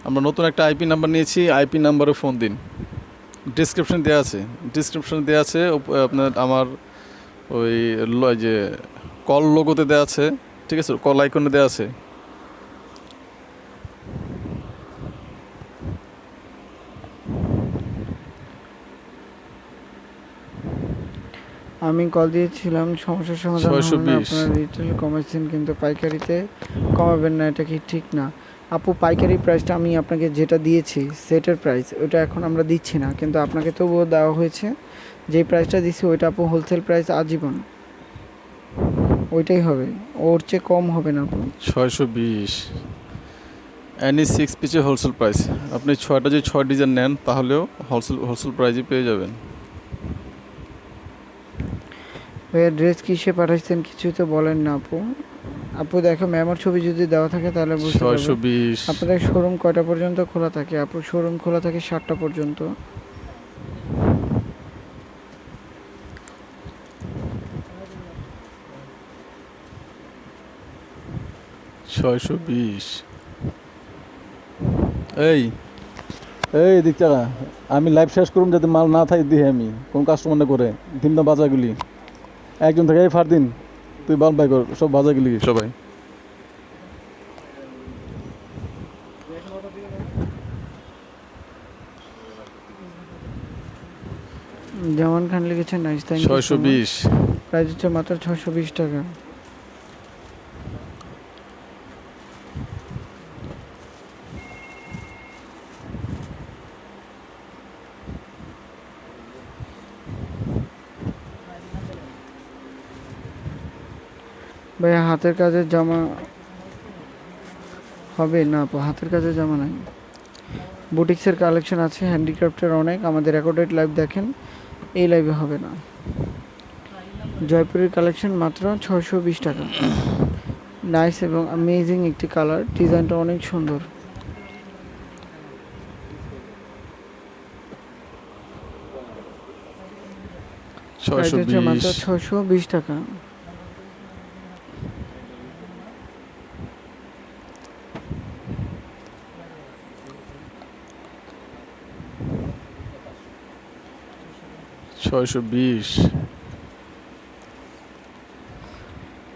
আমরা নতুন একটা আইপি নাম্বার নিয়েছি, আইপি নাম্বারে ফোন দিন। ডিসক্রিপশন দেওয়া আছে আপনার আমার ওই যে কল লোগোতে দেওয়া আছে, ঠিক আছে, কল আইকনে দেওয়া আছে। আমি কল দিয়েছিলাম, সমস্যার সমাধান হলো না, 620। আপনারা রিটেল কমাইছেন কিন্তু পাইকারিতে কমাবেন না, এটা কি ঠিক না? আপু পাইকারি প্রাইসটা আমি আপনাকে যেটা দিয়েছি সেটের প্রাইস, ওইটা এখন আমরা দিচ্ছি না, কিন্তু আপনাকে তবুও দেওয়া হয়েছে। যেই প্রাইসটা দিচ্ছি ওইটা আপু হোলসেল প্রাইস আজীবন, ওইটাই হবে, ওর চেয়ে কম হবে না আপু। 620 এনি 6 পিসে হোলসেল প্রাইস। আপনি 6টা যদি 6 ডিজাইন নেন তাহলেও হোলসেল প্রাইসে পেয়ে যাবেন। ভাইয়া ড্রেস কিসে পাঠাইছেন কিছুই তো বলেন না আপু। আপু দেখো মেমোর ছবি যদি দেওয়া থাকে তাহলে বুঝতে পারবো। 620। আপনাদের শোরুম কয়টা পর্যন্ত খোলা থাকে? আপু শোরুম খোলা থাকে 7টা পর্যন্ত। এই দিক চাকা, আমি লাইভ শেষ করুন যাতে মাল না থাই দিয়ে আমি কোন কাস্টমার না করে দিন না বাজাগুলি একজন থেকে এই ফার দিন তুই বাল বাই কর সব বাজাগুলি সবাই। জামান খান লিখেছেন নাইস, থ্যাংক ইউ। 620। প্রাইস হচ্ছে মাত্র 620 টাকা। ভাইয়া হাতের কাজের জামা হবে না আপু? হাতের কাজের জামা নাই। বুটিক্সের কালেকশন আছে, হ্যান্ডিক্রাফটের অনেক, আমাদের রেকর্ডেড লাইভ দেখেন, এই লাইভে হবে না। জয়পুরের কালেকশন মাত্র 620 টাকা। নাইস এবং অ্যামেজিং একটি কালার, ডিজাইনটা অনেক সুন্দর। প্রাইস হচ্ছে মাত্র 620 টাকা।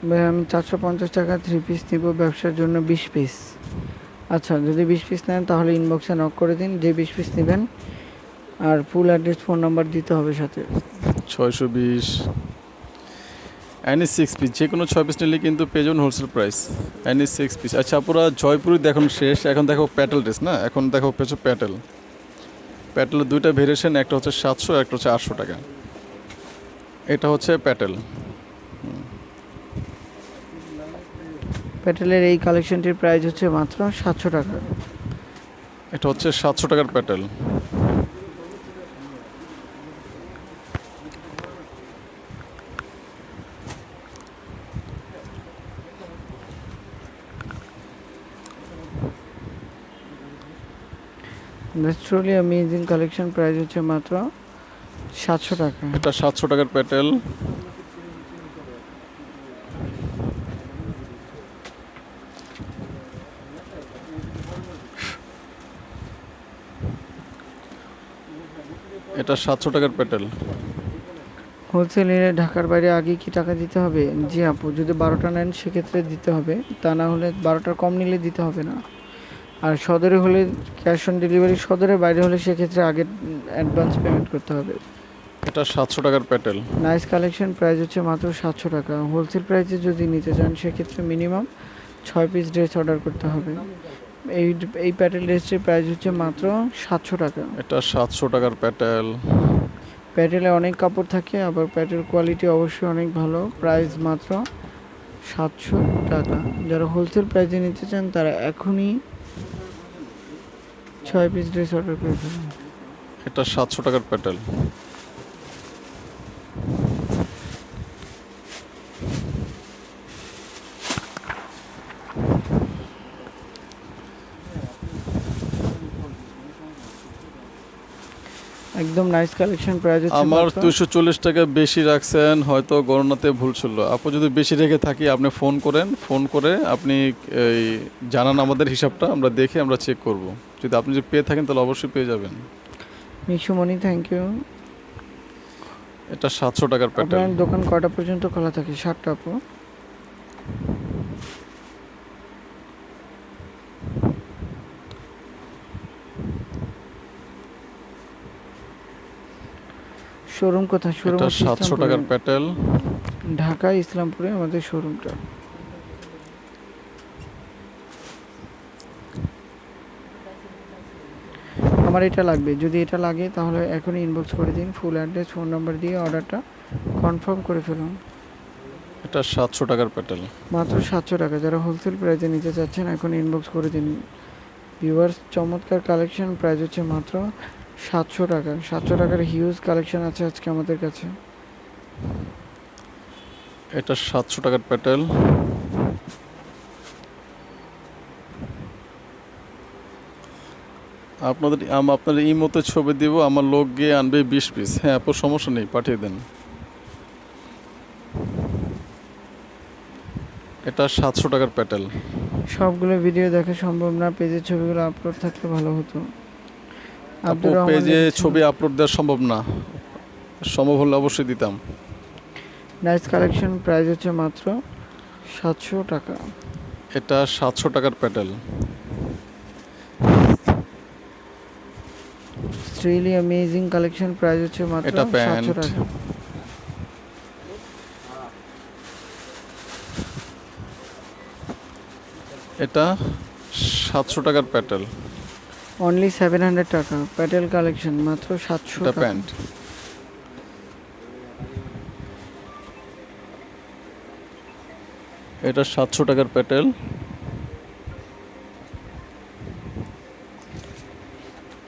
ভাই আমি 450 টাকা 3 পিস নিব ব্যবসার জন্য 20 পিস। আচ্ছা যদি 20 পিস নেন তাহলে ইনবক্সে নক করে দিন যে 20 পিস নেবেন, আর ফুল অ্যাড্রেস ফোন নাম্বার দিতে হবে সাথে। 620 এনি 6 পিস, যে কোনো 6 পিস নিলে কিন্তু পেয়ে যাবেন হোলসেল প্রাইস এনি 6 পিস। আচ্ছা পুরো জয়পুরি দেখুন শেষ, এখন দেখো প্যাটেল ড্রেস না, এখন দেখো পেছো প্যাটেলের দুইটা ভেরিয়েশন, একটা হচ্ছে 700, একটা হচ্ছে 800 টাকা। এটা হচ্ছে প্যাটেল। প্যাটেলের এই কালেকশনটির প্রাইস হচ্ছে মাত্র 700 টাকা। এটা হচ্ছে 700 টাকার Patel. That's truly amazing collection, price হচ্ছে মাত্র 700 টাকা। এটা 700 টাকার প্যাটেল। এটা 700 টাকার প্যাটেল। হোলসেল নিলে ঢাকার বাইরে আগে কি টাকা দিতে হবে? জি আপু, যদি 12টা নেন সেক্ষেত্রে দিতে হবে, তা না হলে 12টার কম নিলে দিতে হবে না। আর সদরে হলে ক্যাশ অন ডেলিভারি, সদরের বাইরে হলে সেক্ষেত্রে আগে অ্যাডভান্স পেমেন্ট করতে হবে। এটা 700 টাকার প্যাটেল। নাইস কালেকশন, প্রাইস হচ্ছে মাত্র 700 টাকা। হোলসেল প্রাইসে যদি নিতে চান সেক্ষেত্রে মিনিমাম 6 পিস ড্রেস অর্ডার করতে হবে। এই প্যাটেল ড্রেসটির প্রাইস হচ্ছে মাত্র 700 টাকা। এটা 700 টাকার প্যাটেল। প্যাটেলে অনেক কাপড় থাকে, আবার প্যাটেল কোয়ালিটি অবশ্যই অনেক ভালো। প্রাইস মাত্র 700 টাকা। যারা হোলসেল প্রাইসে নিতে চান তারা এখনই 6 পিস ড্রেস অর্ডার করে ফেলুন। এটা 700 টাকার প্যাটেল। একদম নাইস কালেকশন, প্রাইস হচ্ছে আমার মাত্র 240 টাকা বেশি রাখছেন, হয়তো গণনাতে ভুল ছিল। আপু যদি বেশি রেখে থাকি আপনি ফোন করেন, ফোন করে আপনি এই জানান আমাদের হিসাবটা, আমরা দেখে আমরা চেক করব। যদি আপনি যদি পেয়ে থাকেন তাহলে অবশ্যই পেয়ে যাবেন। Mishumoni, thank you. এটা 700 টাকার প্যাটেল। আপনার দোকান কটা পর্যন্ত খোলা থাকে? 7টা আপু। শোরুম কোথায়? শোরুম এটা 700 টাকার প্যাটেল। ঢাকা ইসলামপুরে আমাদের শোরুমটা। আমার এটা লাগবে, যদি এটা লাগে তাহলে এখনই ইনবক্স করে দিন। ফুল অ্যাড্রেস, ফোন নাম্বার দিয়ে অর্ডারটা কনফার্ম করে ফেলুন। এটা 700 টাকার প্যাটেল। মাত্র 700 টাকা। যারা হোলসেল প্রাইসে নিতে চাচ্ছেন এখন ইনবক্স করে দিন। ভিউয়ার্স, চমৎকার কালেকশন, প্রাইস হচ্ছে মাত্র 700 টাকা। 700 টাকার হিউজ কালেকশন আছে আজকে আমাদের কাছে। এটা 700 টাকার প্যাটেল। আপনাদের ইমোতে ছবি দিব, আমার লোক গিয়ে আনবে 20 পিস। হ্যাঁ আপু, সমস্যা নেই, পাঠিয়ে দেন। এটা 700 টাকার প্যাটেল। সবগুলো ভিডিও দেখা সম্ভব না, পেজের ছবিগুলো আপলোড থাকলে ভালো হতো। আপু পেজে ছবি আপলোড দেওয়া সম্ভব না, সম্ভব হলে অবশ্যই দিতাম। নাইস কালেকশন, প্রাইস হচ্ছে মাত্র 700 টাকা। এটা 700 টাকার প্যাটেল। রিয়েলি অ্যামেজিং কালেকশন, প্রাইস হচ্ছে মাত্র এটা 700 প্যান্ট। টাকা। এটা 700 টাকার প্যাটেল। অনলি 700 টাকা। প্যাটেল কালেকশন মাত্র 700 এটা টাকা। প্যান্ট। এটা 700 টাকার প্যাটেল।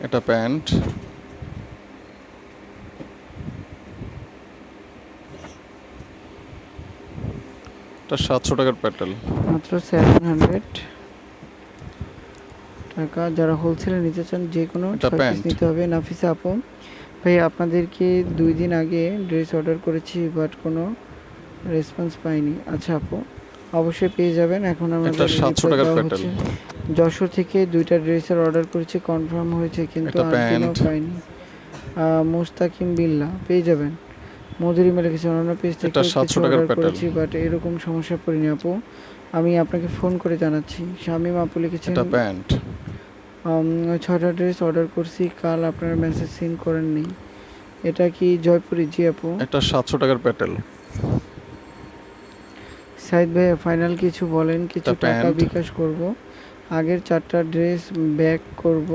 এটা প্যান্ট। এটা 700 টাকার প্যাটেল। মাত্র 700 টাকা। যারা হোলসেলে নিতে চান যে কোনো এটা 6 পিস প্যান্ট। নিতে হবে। নাফিসা আপু, ভাই আপনাদেরকে 2 দিন আগে ড্রেস অর্ডার করেছি বাট কোনো রেসপন্স পাইনি। আচ্ছা আপু, অবশ্যই পেয়ে যাবেন। এখন এটা আমাদের 700 টাকার প্যাটেল। যশোর থেকে 2টা ড্রেসের অর্ডার করেছি, কনফার্ম হয়েছে কিন্তু এটা আজকেও প্যান্ট। পাইনি। মুস্তাকিম বিল্লাহ, পেয়ে যাবেন। মধুরিমা লিখেছে অন্যান্য পেজ থেকে এটা 700 কিছু টাকার অর্ডার প্যাটেল। করেছি বাট এরকম সমস্যা পড়িনি আপু, আমি আপনাকে ফোন করে জানাচ্ছি। শামীম আপু লিখেছেন এটা প্যান্ট। 6টা ড্রেস অর্ডার করছি, কাল আপনার মেসেজ সিন করেননি। এটা কি জয়পুরি? জি আপু। এটা 700 টাকার প্যাটেল। সাইদ ভাইয়া, ফাইনাল কিছু বলেন, কিছু এটা টাকা প্যান্ট। বিকাশ করব, আগের 4টা ড্রেস ব্যাক করব,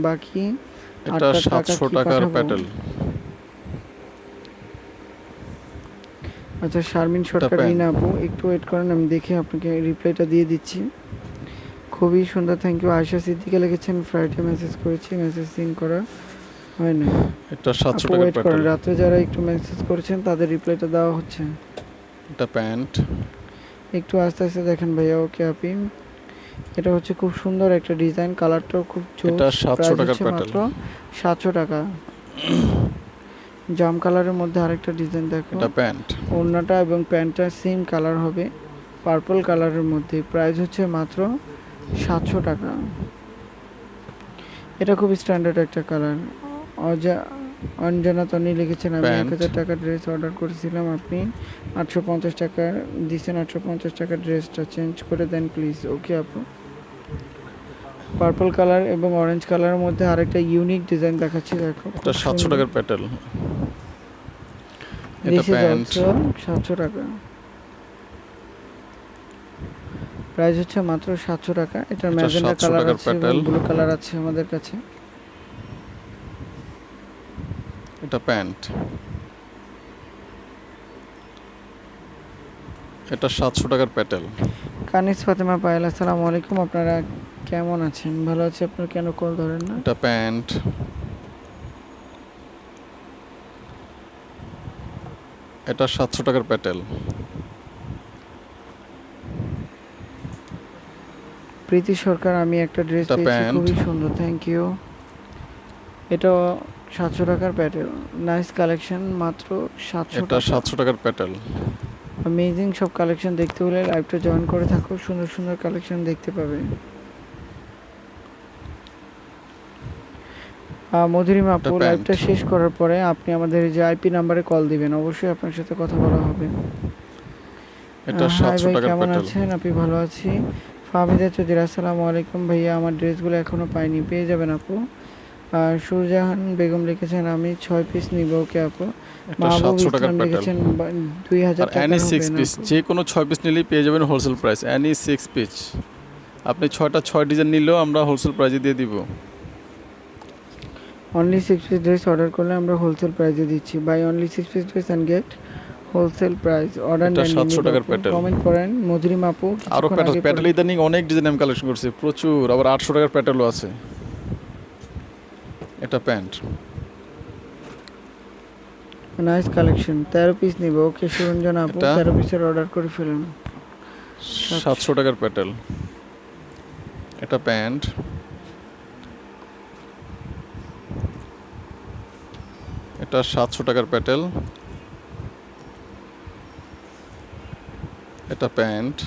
বাকি এটা 8টা টাকা 700 কি টাকার পাঠাবো? প্যাটেল। আচ্ছা শারমিন সরকার প্যান্ট। রিনা আপু, একটু ওয়েট করেন, আমি দেখে আপনাকে রিপ্লাইটা দিয়ে দিচ্ছি। খুবই সুন্দর, থ্যাংক ইউ। আয়শা সিদ্দিকা লিখেছেন ফ্রাইডে মেসেজ করেছি, মেসেজ সিন করা হয় না। এটা 700 আপু টাকার ওয়েট করেন, প্যাটেল। রাত্রে যারা একটু মেসেজ করেছেন তাদের রিপ্লাইটা দেওয়া হচ্ছে। এটা প্যান্ট। একটু আস্তে আস্তে দেখেন ভাইয়া। ওকে আপি, এটা হচ্ছে খুব সুন্দর একটা ডিজাইন, কালারটাও খুব এটা জোস। 700 প্রাইস টাকার হচ্ছে প্যাটেল। মাত্র 700 টাকা। জাম কালারের মধ্যে আরেকটা ডিজাইন দেখো। এটা প্যান্ট। ওড়নাটা এবং প্যান্টটা সেম কালার হবে, পার্পল কালারের মধ্যে। প্রাইস হচ্ছে মাত্র 700 টাকা। এটা খুব স্ট্যান্ডার্ড একটা কালার। অঞ্জনা তনি লিখেছেন আমি প্যান্ট। 1000 টাকা ড্রেস অর্ডার করেছিলাম, আপনি 850 টাকা দিয়েছেন। 850 টাকা ড্রেসটা চেঞ্জ করে দেন প্লিজ। ওকে আপু, পার্পল কালার এবং অরেঞ্জ কালারের মধ্যে আরেকটা ইউনিক ডিজাইন দেখাচ্ছি, দেখো। এটা 700 টাকার প্যাটেল। এটা দিস ইজ প্যান্ট। অলসো 700 টাকা। প্রাইস হচ্ছে মাত্র 700 টাকা। এটার এটা ম্যাজেন্টা 700 কালার টাকার আছে এবং প্যাটেল। ব্লু কালার আছে আমাদের কাছে। এটা প্যান্ট। এটা 700 টাকার প্যাটেল। কানিস ফাতেমা পায়েল, আসসালামু আলাইকুম, আপনারা কেমন আছেন? ভালো আছি। আপনারা কেন কল ধরেন না? এটা প্যান্ট। এটা 700 টাকার প্যাটেল। প্রীতি সরকার, আমি একটা ড্রেস এটা পেয়েছি, প্যান্ট। খুবই সুন্দর, থ্যাংক ইউ। এটা 700 টাকার প্যাটেল, নাইস কালেকশন, মাত্র 700 এটা টাকা। 700 টাকার প্যাটেল। অ্যামেজিং সব কালেকশন দেখতে হলে লাইভটা জয়েন করে থাকো, সুন্দর সুন্দর কালেকশন দেখতে পাবে। মধুরিমা আপু, এটা লাইভটা প্যান্ট। শেষ করার পরে আপনি আমাদের যে আইপি নাম্বারে কল দিবেন, অবশ্যই আপনার সাথে কথা বলা হবে। এটা হাই 700 ভাই, টাকার কেমন প্যাটেল। আছেন? আপনি? ভালো আছি। ফাহমিদা চৌধুরী, আসসালামু আলাইকুম ভাইয়া, আমার ড্রেসগুলো এখনো পাইনি, পেয়ে যাবেন আপু। সুরজাহান বেগম লিখেছেন আমি 6 পিস নিব। ওকে আপু। এটা মাহবুব 700 টাকার ইসলাম প্যাটেল। লিখেছেন 2000 আর টাকা অ্যানি হবে 6 না পিস, আপু? যে কোনো 6 পিস নিলেই পেয়ে যাবেন হোলসেল প্রাইস। অ্যানি 6 পিস আপনি 6 ডিজাইন নিলেও আমরা হোলসেল প্রাইসে দিয়ে দিব। অনলি 6 পিস ড্রেস অর্ডার করলে আমরা হোলসেল প্রাইসে দিচ্ছি। Buy only 6 piece dress and get wholesale price. Order এটা নেন 700 টাকার প্যাটেল। কমেন্ট করেন। মধুরিমা আপু, আরও কিছুক্ষণ আগে প্যাটেল ইদানিং অনেক ডিজাইন আমি কালেকশন করছি প্রচুর, আবার 800 টাকার প্যাটেলও আছে। এটা প্যান্ট। নাইস কালেকশন, 13 পিস নিব। ওকে সুরঞ্জন আপু, এটা 13 পিসের অর্ডার করে ফেলুন। 700 টাকার প্যাটেল। এটা প্যান্ট। এটা 700 টাকার প্যাটেল। এটা প্যান্ট।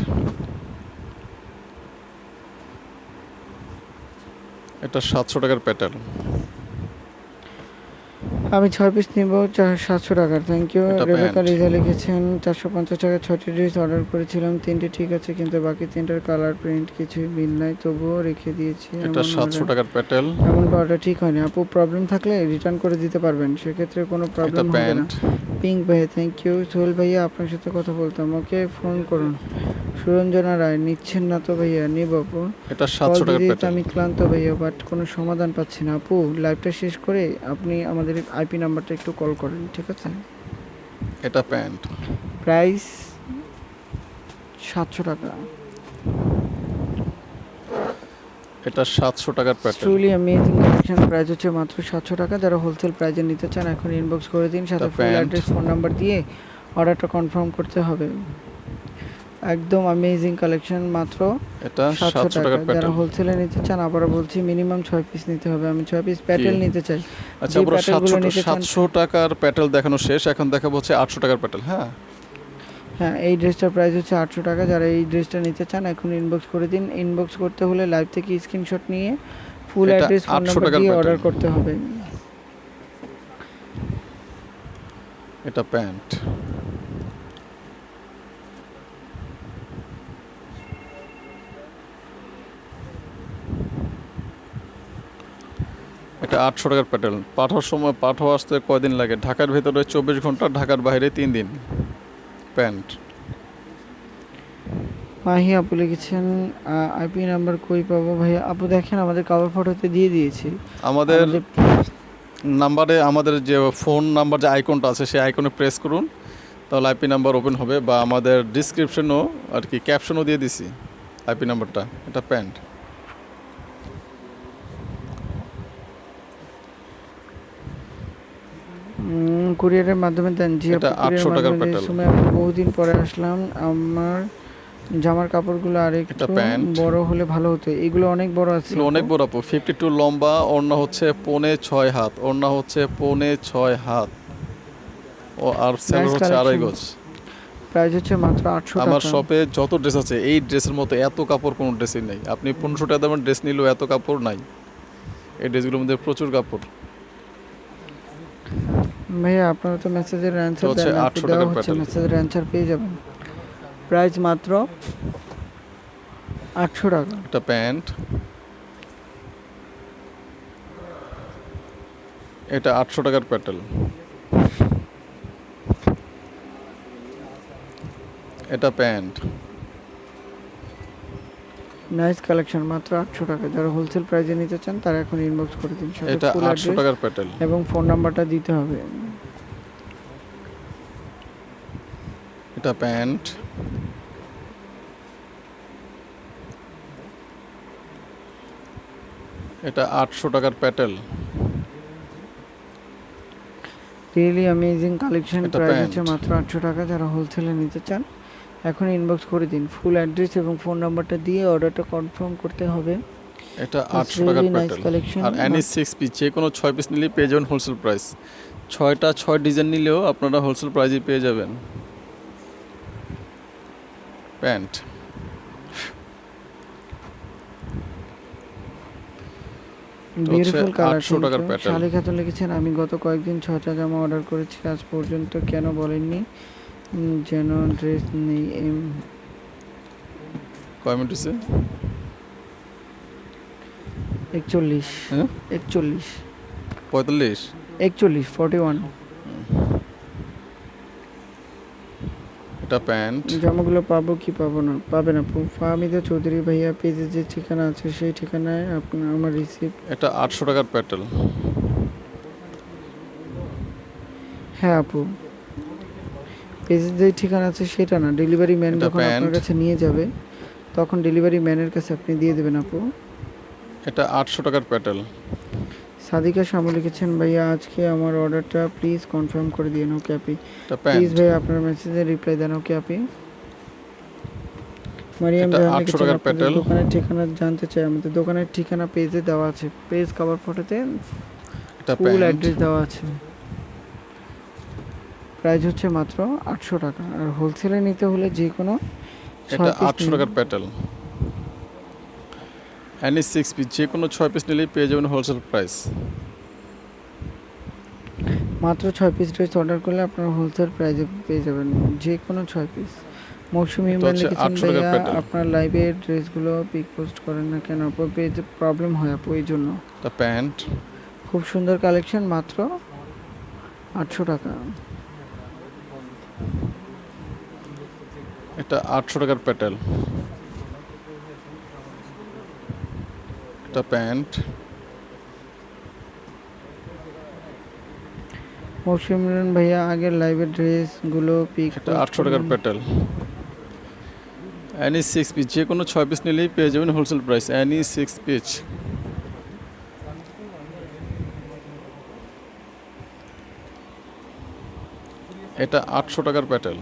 এটা 700 টাকার প্যাটেল। আমি 6 পিস নিব 700 টাকার, থ্যাংক ইউ। এটা রেবেকা প্যান্ট। লিজা লিখেছেন 450 টাকা 6টি ড্রেস অর্ডার করেছিলাম, 3টি ঠিক আছে কিন্তু বাকি 3টার কালার প্রিন্ট কিছুই মিল নাই, তবুও রেখে দিয়েছি। এটা 700 টাকার প্যাটেল। এমন পাওয়াটা ঠিক হয়নি আপু, প্রবলেম থাকলে রিটার্ন করে দিতে পারবেন, সেক্ষেত্রে কোনো এটা প্রবলেম হবে না। প্যান্ট। পিঙ্ক ভাইয়া, থ্যাংক ইউ। সোহেল ভাইয়া, আপনার সাথে কথা বলতাম, ওকে ফোন করুন। সুরঞ্জনা রায়, নিচ্ছেন না তো ভাইয়া? নিব আপু। এটা কল 700 টাকার দিতে প্যাটেল। আমি ক্লান্ত ভাইয়া, বাট কোনো সমাধান পাচ্ছি না আপু। লাইভটা শেষ করে আপনি আমাদের আইপি নাম্বারটা একটু কল করেন, ঠিক আছে? এটা প্যান্ট। প্রাইস 700 টাকা। এটা 700 টাকার Patel. Truly amazing collection, price হচ্ছে মাত্র 700 টাকা। যারা হোলসেল প্রাইজে নিতে চান এখন ইনবক্স করে দিন, সাথে এটা full pant. Address phone number দিয়ে অর্ডারটা কনফার্ম করতে হবে। একদম অ্যামেজিং কালেকশন, মাত্র এটা 700 700 টাকা। টাকার যারা প্যাটেল। হোলসেলে নিতে চান, আবারও বলছি মিনিমাম 6 পিস নিতে হবে। আমি 6 পিস প্যাটেল নিতে চাই। আচ্ছা, যে পুরো প্যাটেলগুলো নিতে চান 700 টাকার প্যাটেল দেখানো শেষ, এখন দেখাবো হচ্ছে 800 টাকার প্যাটেল। হ্যাঁ, হ্যাঁ, এই ড্রেসটার প্রাইস হচ্ছে 800 টাকা। যারা এই ড্রেসটা নিতে চান এখন ইনবক্স করে দিন। ইনবক্স করতে হলে লাইভ থেকে স্ক্রিনশট নিয়ে ফুল এটা অ্যাড্রেস ফোন 800 নাম্বার টাকার দিয়ে প্যাটেল। অর্ডার করতে হবে। এটা প্যান্ট। এটা 800 টাকার প্যাটেল। পাঠার সময় পাঠাও আসতে কয়দিন লাগে? ঢাকার ভেতরে 24 ঘন্টা, ঢাকার বাইরে 3 দিন। প্যান্ট। মাহি আপু লিখেছেন আইপি নাম্বার কই পাবো ভাইয়া? আপু দেখেন আমাদের কভার ফটোতে দিয়ে দিয়েছি। আমাদের নাম্বারে, আমাদের যে ফোন নাম্বার যে আইকনটা আছে সেই আইকনে প্রেস করুন, তাহলে আইপি নাম্বার ওপেন হবে, বা আমাদের ডিসক্রিপশনও আর কি ক্যাপশনও দিয়ে দিছি আইপি নাম্বারটা। এটা প্যান্ট। কুরিয়ারের মাধ্যমে দেন? জি এটা আপু, কুরিয়ারের 800 টাকার মাধ্যমে। প্যাটেল। সময় আপু, বহুদিন পরে আসলাম। আমার জামার কাপড়গুলো আর একটু এটা প্যান্ট। বড় হলে ভালো হতো। এগুলো অনেক বড় আছে এগুলো অনেক আপু। বড় আপু, 52 লম্বা, ওড়না হচ্ছে 5.5 হাত, ওড়না হচ্ছে 5.5 হাত, ও আর সেলার নাইস হচ্ছে 2.5 কালেকশন। গজ। প্রাইস হচ্ছে মাত্র 800 আমার টাকা। শপে যত ড্রেস আছে এই ড্রেসের মতো এত কাপড় কোনো ড্রেসই নেই। আপনি 1500 টাকা দামের ড্রেস নিলেও এত কাপড় নাই। এই ড্রেসগুলোর মধ্যে প্রচুর কাপড়। ভাইয়া আপনারা তো মেসেজের তো অ্যান্সার হচ্ছে দেন না, 800 দেওয়া টাকার হচ্ছে, প্যাটেল। মেসেজের অ্যান্সার পেয়ে যাবেন। প্রাইস মাত্র 800 টাকা। এটা প্যান্ট। এটা 800 টাকার প্যাটেল। এটা প্যান্ট। নাইস কালেকশন, মাত্র 800 টাকা। যারা হোলসেল প্রাইসে নিতে চান তারা এখন ইনবক্স করে দিন। সাথে এটা ফুল 800 অ্যাড্রেস টাকার প্যাটেল। এবং ফোন নাম্বারটা দিতে হবে। এটা প্যান্ট। এটা 800 টাকার প্যাটেল। Really amazing collection. এটা প্রাইস প্যান্ট। হচ্ছে মাত্র 800 টাকা। যারা হোলসেলে নিতে চান এখন ইনবক্স করে দিন। ফুল অ্যাড্রেস এবং ফোন নাম্বারটা দিয়ে অর্ডারটা কনফার্ম করতে হবে। এটা It's 800 টাকার really nice প্যাটেল। collection, আর এনি 6 পিস যে কোনো 6 পিস নিলেই পেয়ে যাবেন হোলসেল প্রাইস। 6টা 6 ডিজাইন নিলেও আপনারা হোলসেল প্রাইসে পেয়ে যাবেন। প্যান্ট। তো হচ্ছে বিউটিফুল কালার। 800 টাকার প্যাটেল। শালি খাতুন লিখেছেন, আমি গত কয়েকদিন 6টা জামা অর্ডার করেছি, আজ পর্যন্ত কেন বলেননি যেন ড্রেস নেই? কয় মিনিট হচ্ছে? 41 হ্যাঁ 41 45। 41 এটা প্যান্ট। জামাগুলো পাবো কি পাবো না? পাবেন আপু। ফাহমিদা চৌধুরী ভাইয়া পেজে যে ঠিকানা আছে সেই ঠিকানায় আপনার আমার রিসিভ। এটা 800 টাকার প্যাটেল। হ্যাঁ আপু, পেজের যে ঠিকানা আছে সেটা না, ডেলিভারি ম্যান এটা যখন আপনার প্যান্ট। কাছে নিয়ে যাবে তখন ডেলিভারি ম্যানের কাছে আপনি দিয়ে দেবেন আপু। এটা 800 টাকার প্যাটেল। সাদিকা শামু লিখেছেন, ভাইয়া আজকে আমার অর্ডারটা প্লিজ কনফার্ম করে দিন। ওকে আপি, এটা প্লিজ প্যান্ট। ভাইয়া আপনার মেসেজে রিপ্লাই দেন। ওকে আপি। মারিয়াম এটা জাহান 800 লিখেছেন, টাকার আপনাদের প্যাটেল। দোকানের ঠিকানা জানতে চাই। আমাদের দোকানের ঠিকানা পেজে দেওয়া আছে, পেজ কভার ফটোতে এটা ফুল প্যান্ট। অ্যাড্রেস দেওয়া আছে। প্রাইস হচ্ছে মাত্র 800 টাকা। আর হোলসেলে নিতে হলে যে কোনো এটা 6 পিস 800 টাকার প্যাটেল। এনি 6 পিস যে কোনো 6 পিস নিলেই পেয়ে যাবেন হোলসেল প্রাইস। মাত্র 6 পিস ড্রেস অর্ডার করলে আপনারা হোলসেল প্রাইসে পেয়ে যাবেন যে কোনো 6 পিস। মৌসুমী এটা ইমরান হচ্ছে লিখেছেন, 800 টাকার ভাইয়া প্যাটেল। আপনার লাইভে ড্রেসগুলো পিক পোস্ট করেন না কেন? আপু পেজে প্রবলেম হয় আপু, এই জন্য। এটা প্যান্ট। খুব সুন্দর কালেকশন, মাত্র 800 টাকা। এটা 800 টাকার প্যাটেল। এটা প্যান্ট। মৌসুমী ইমরান ভাইয়া আগের লাইভের ড্রেসগুলো পিক এটা 800 টাকার প্যাটেল। এনি 6 পিস যে কোনো 6 পিস নিলেই পেয়ে যাবেন হোলসেল প্রাইস। Any 6 piece. এটা 800 টাকার প্যাটেল।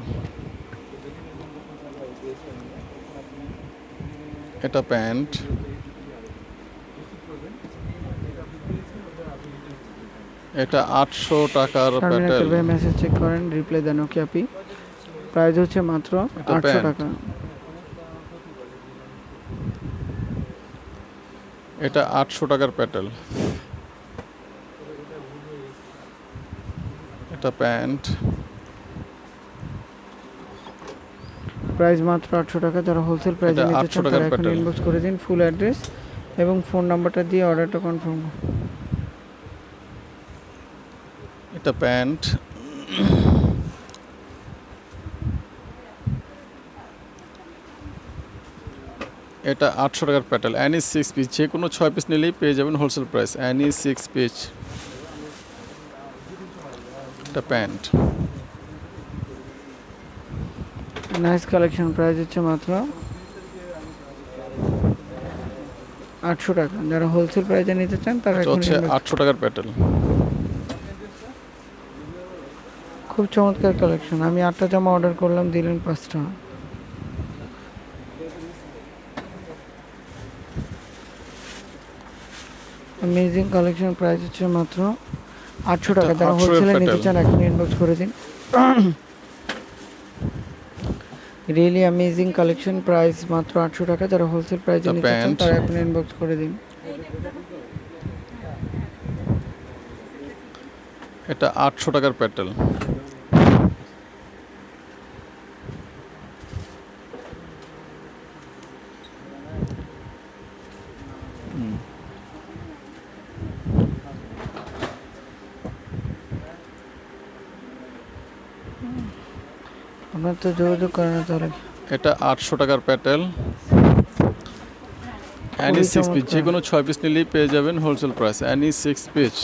এটা প্যান্ট। এটা 800 টাকার শারমিন প্যাটেল। আক্তার ভাই মেসেজ চেক করেন, রিপ্লাই দেন। ওকে আপি, প্রাইস হচ্ছে মাত্র এটা 800 প্যান্ট। টাকা। এটা 800 টাকার প্যাটেল। এটা প্যান্ট। প্রাইস মাত্র 800 টাকা। যারা হোলসেল প্রাইসে এটা নিতে 800 চান টাকার তারা এখন প্যাটেল। ইনবক্স করে দিন ফুল অ্যাড্রেস এবং ফোন নাম্বারটা দিয়ে অর্ডারটা কনফার্ম। এটা প্যান্ট। এটা 800 টাকার প্যাটেল। এনি 6 পিস যে কোনো 6 পিস নিলেই পেয়ে যাবেন হোলসেল প্রাইস। Any 6 piece. এটা প্যান্ট। নাইস কালেকশন, প্রাইস হচ্ছে মাত্র 800 টাকা। যারা হোলসেল প্রাইসে নিতে চান তারা এটা এখন হচ্ছে 800 টাকার প্যাটেল। খুব চমৎকার কালেকশন। আমি 8টা জামা অর্ডার করলাম, দিলেন 5টা। অ্যামেজিং কালেকশন, প্রাইস হচ্ছে মাত্র 800 টাকা। যারা 800 হোলসেলে নিতে প্যাটেল। চান এখন ইনবক্স করে দিন। রিয়েলি অ্যামেজিং কালেকশন, প্রাইস মাত্র 800 টাকা। যারা হোলসেল প্রাইসে এটা নিতে চান প্যান্ট। তারা এখন ইনবক্স করে দিন। এটা 800 টাকার প্যাটেল। আপনার তো যোগাযোগ করে না তাহলে। এটা 800 টাকার প্যাটেল। অ্যানি 6 পিস, যে কোনো 6 পিস নিলেই পেয়ে যাবেন wholesale price. Any 6 piece.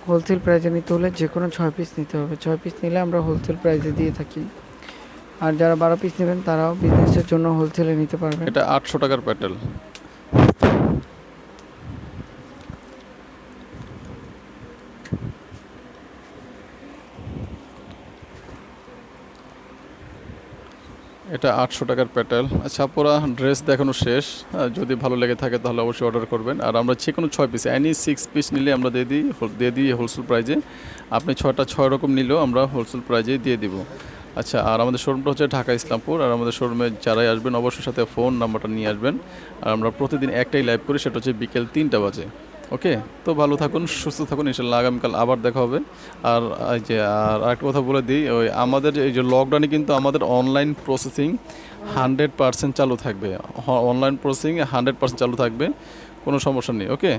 Wholesale প্রাইসে নিতে হলে যে কোনো 6 পিস নিতে হবে। 6 পিস নিলে আমরা হোলসেল প্রাইসে দিয়ে থাকি। আর যারা 12 পিস নেবেন তারাও বিজনেসের জন্য হোলসেলে নিতে পারবেন। এটা 800 টাকার প্যাটেল। এটা 800 টাকার প্যাটেল। আচ্ছা পুরা ড্রেস দেখানো শেষ। যদি ভালো লেগে থাকে তাহলে অবশ্যই অর্ডার করবেন। আর আমরা যে কোনো 6 পিস, অ্যানি 6 পিস নিলে আমরা দিয়ে দিই হোলসেল প্রাইজে। আপনি 6টা 6 রকম নিলেও আমরা হোলসেল প্রাইজেই দিয়ে দিব। আচ্ছা, আর আমাদের শোরুমটা হচ্ছে ঢাকা ইসলামপুর। আর আমাদের শোরুমে যারাই আসবেন অবশ্যই সাথে ফোন নাম্বারটা নিয়ে আসবেন। আর আমরা প্রতিদিন একটাই লাইভ করি, সেটা হচ্ছে বিকেল 3টা বাজে। ওকে, তো ভালো থাকুন, সুস্থ থাকুন, ইনশাল্লাহ আগামীকাল আবার দেখা হবে। আর এই যে আরেকটা কথা বলে দিই, ওই আমাদের এই যে লকডাউনে কিন্তু আমাদের অনলাইন প্রসেসিং 100% চালু থাকবে। অনলাইন প্রসেসিং 100% চালু থাকবে, কোনো সমস্যা নেই। ওকে,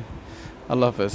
আল্লাহ হাফেজ।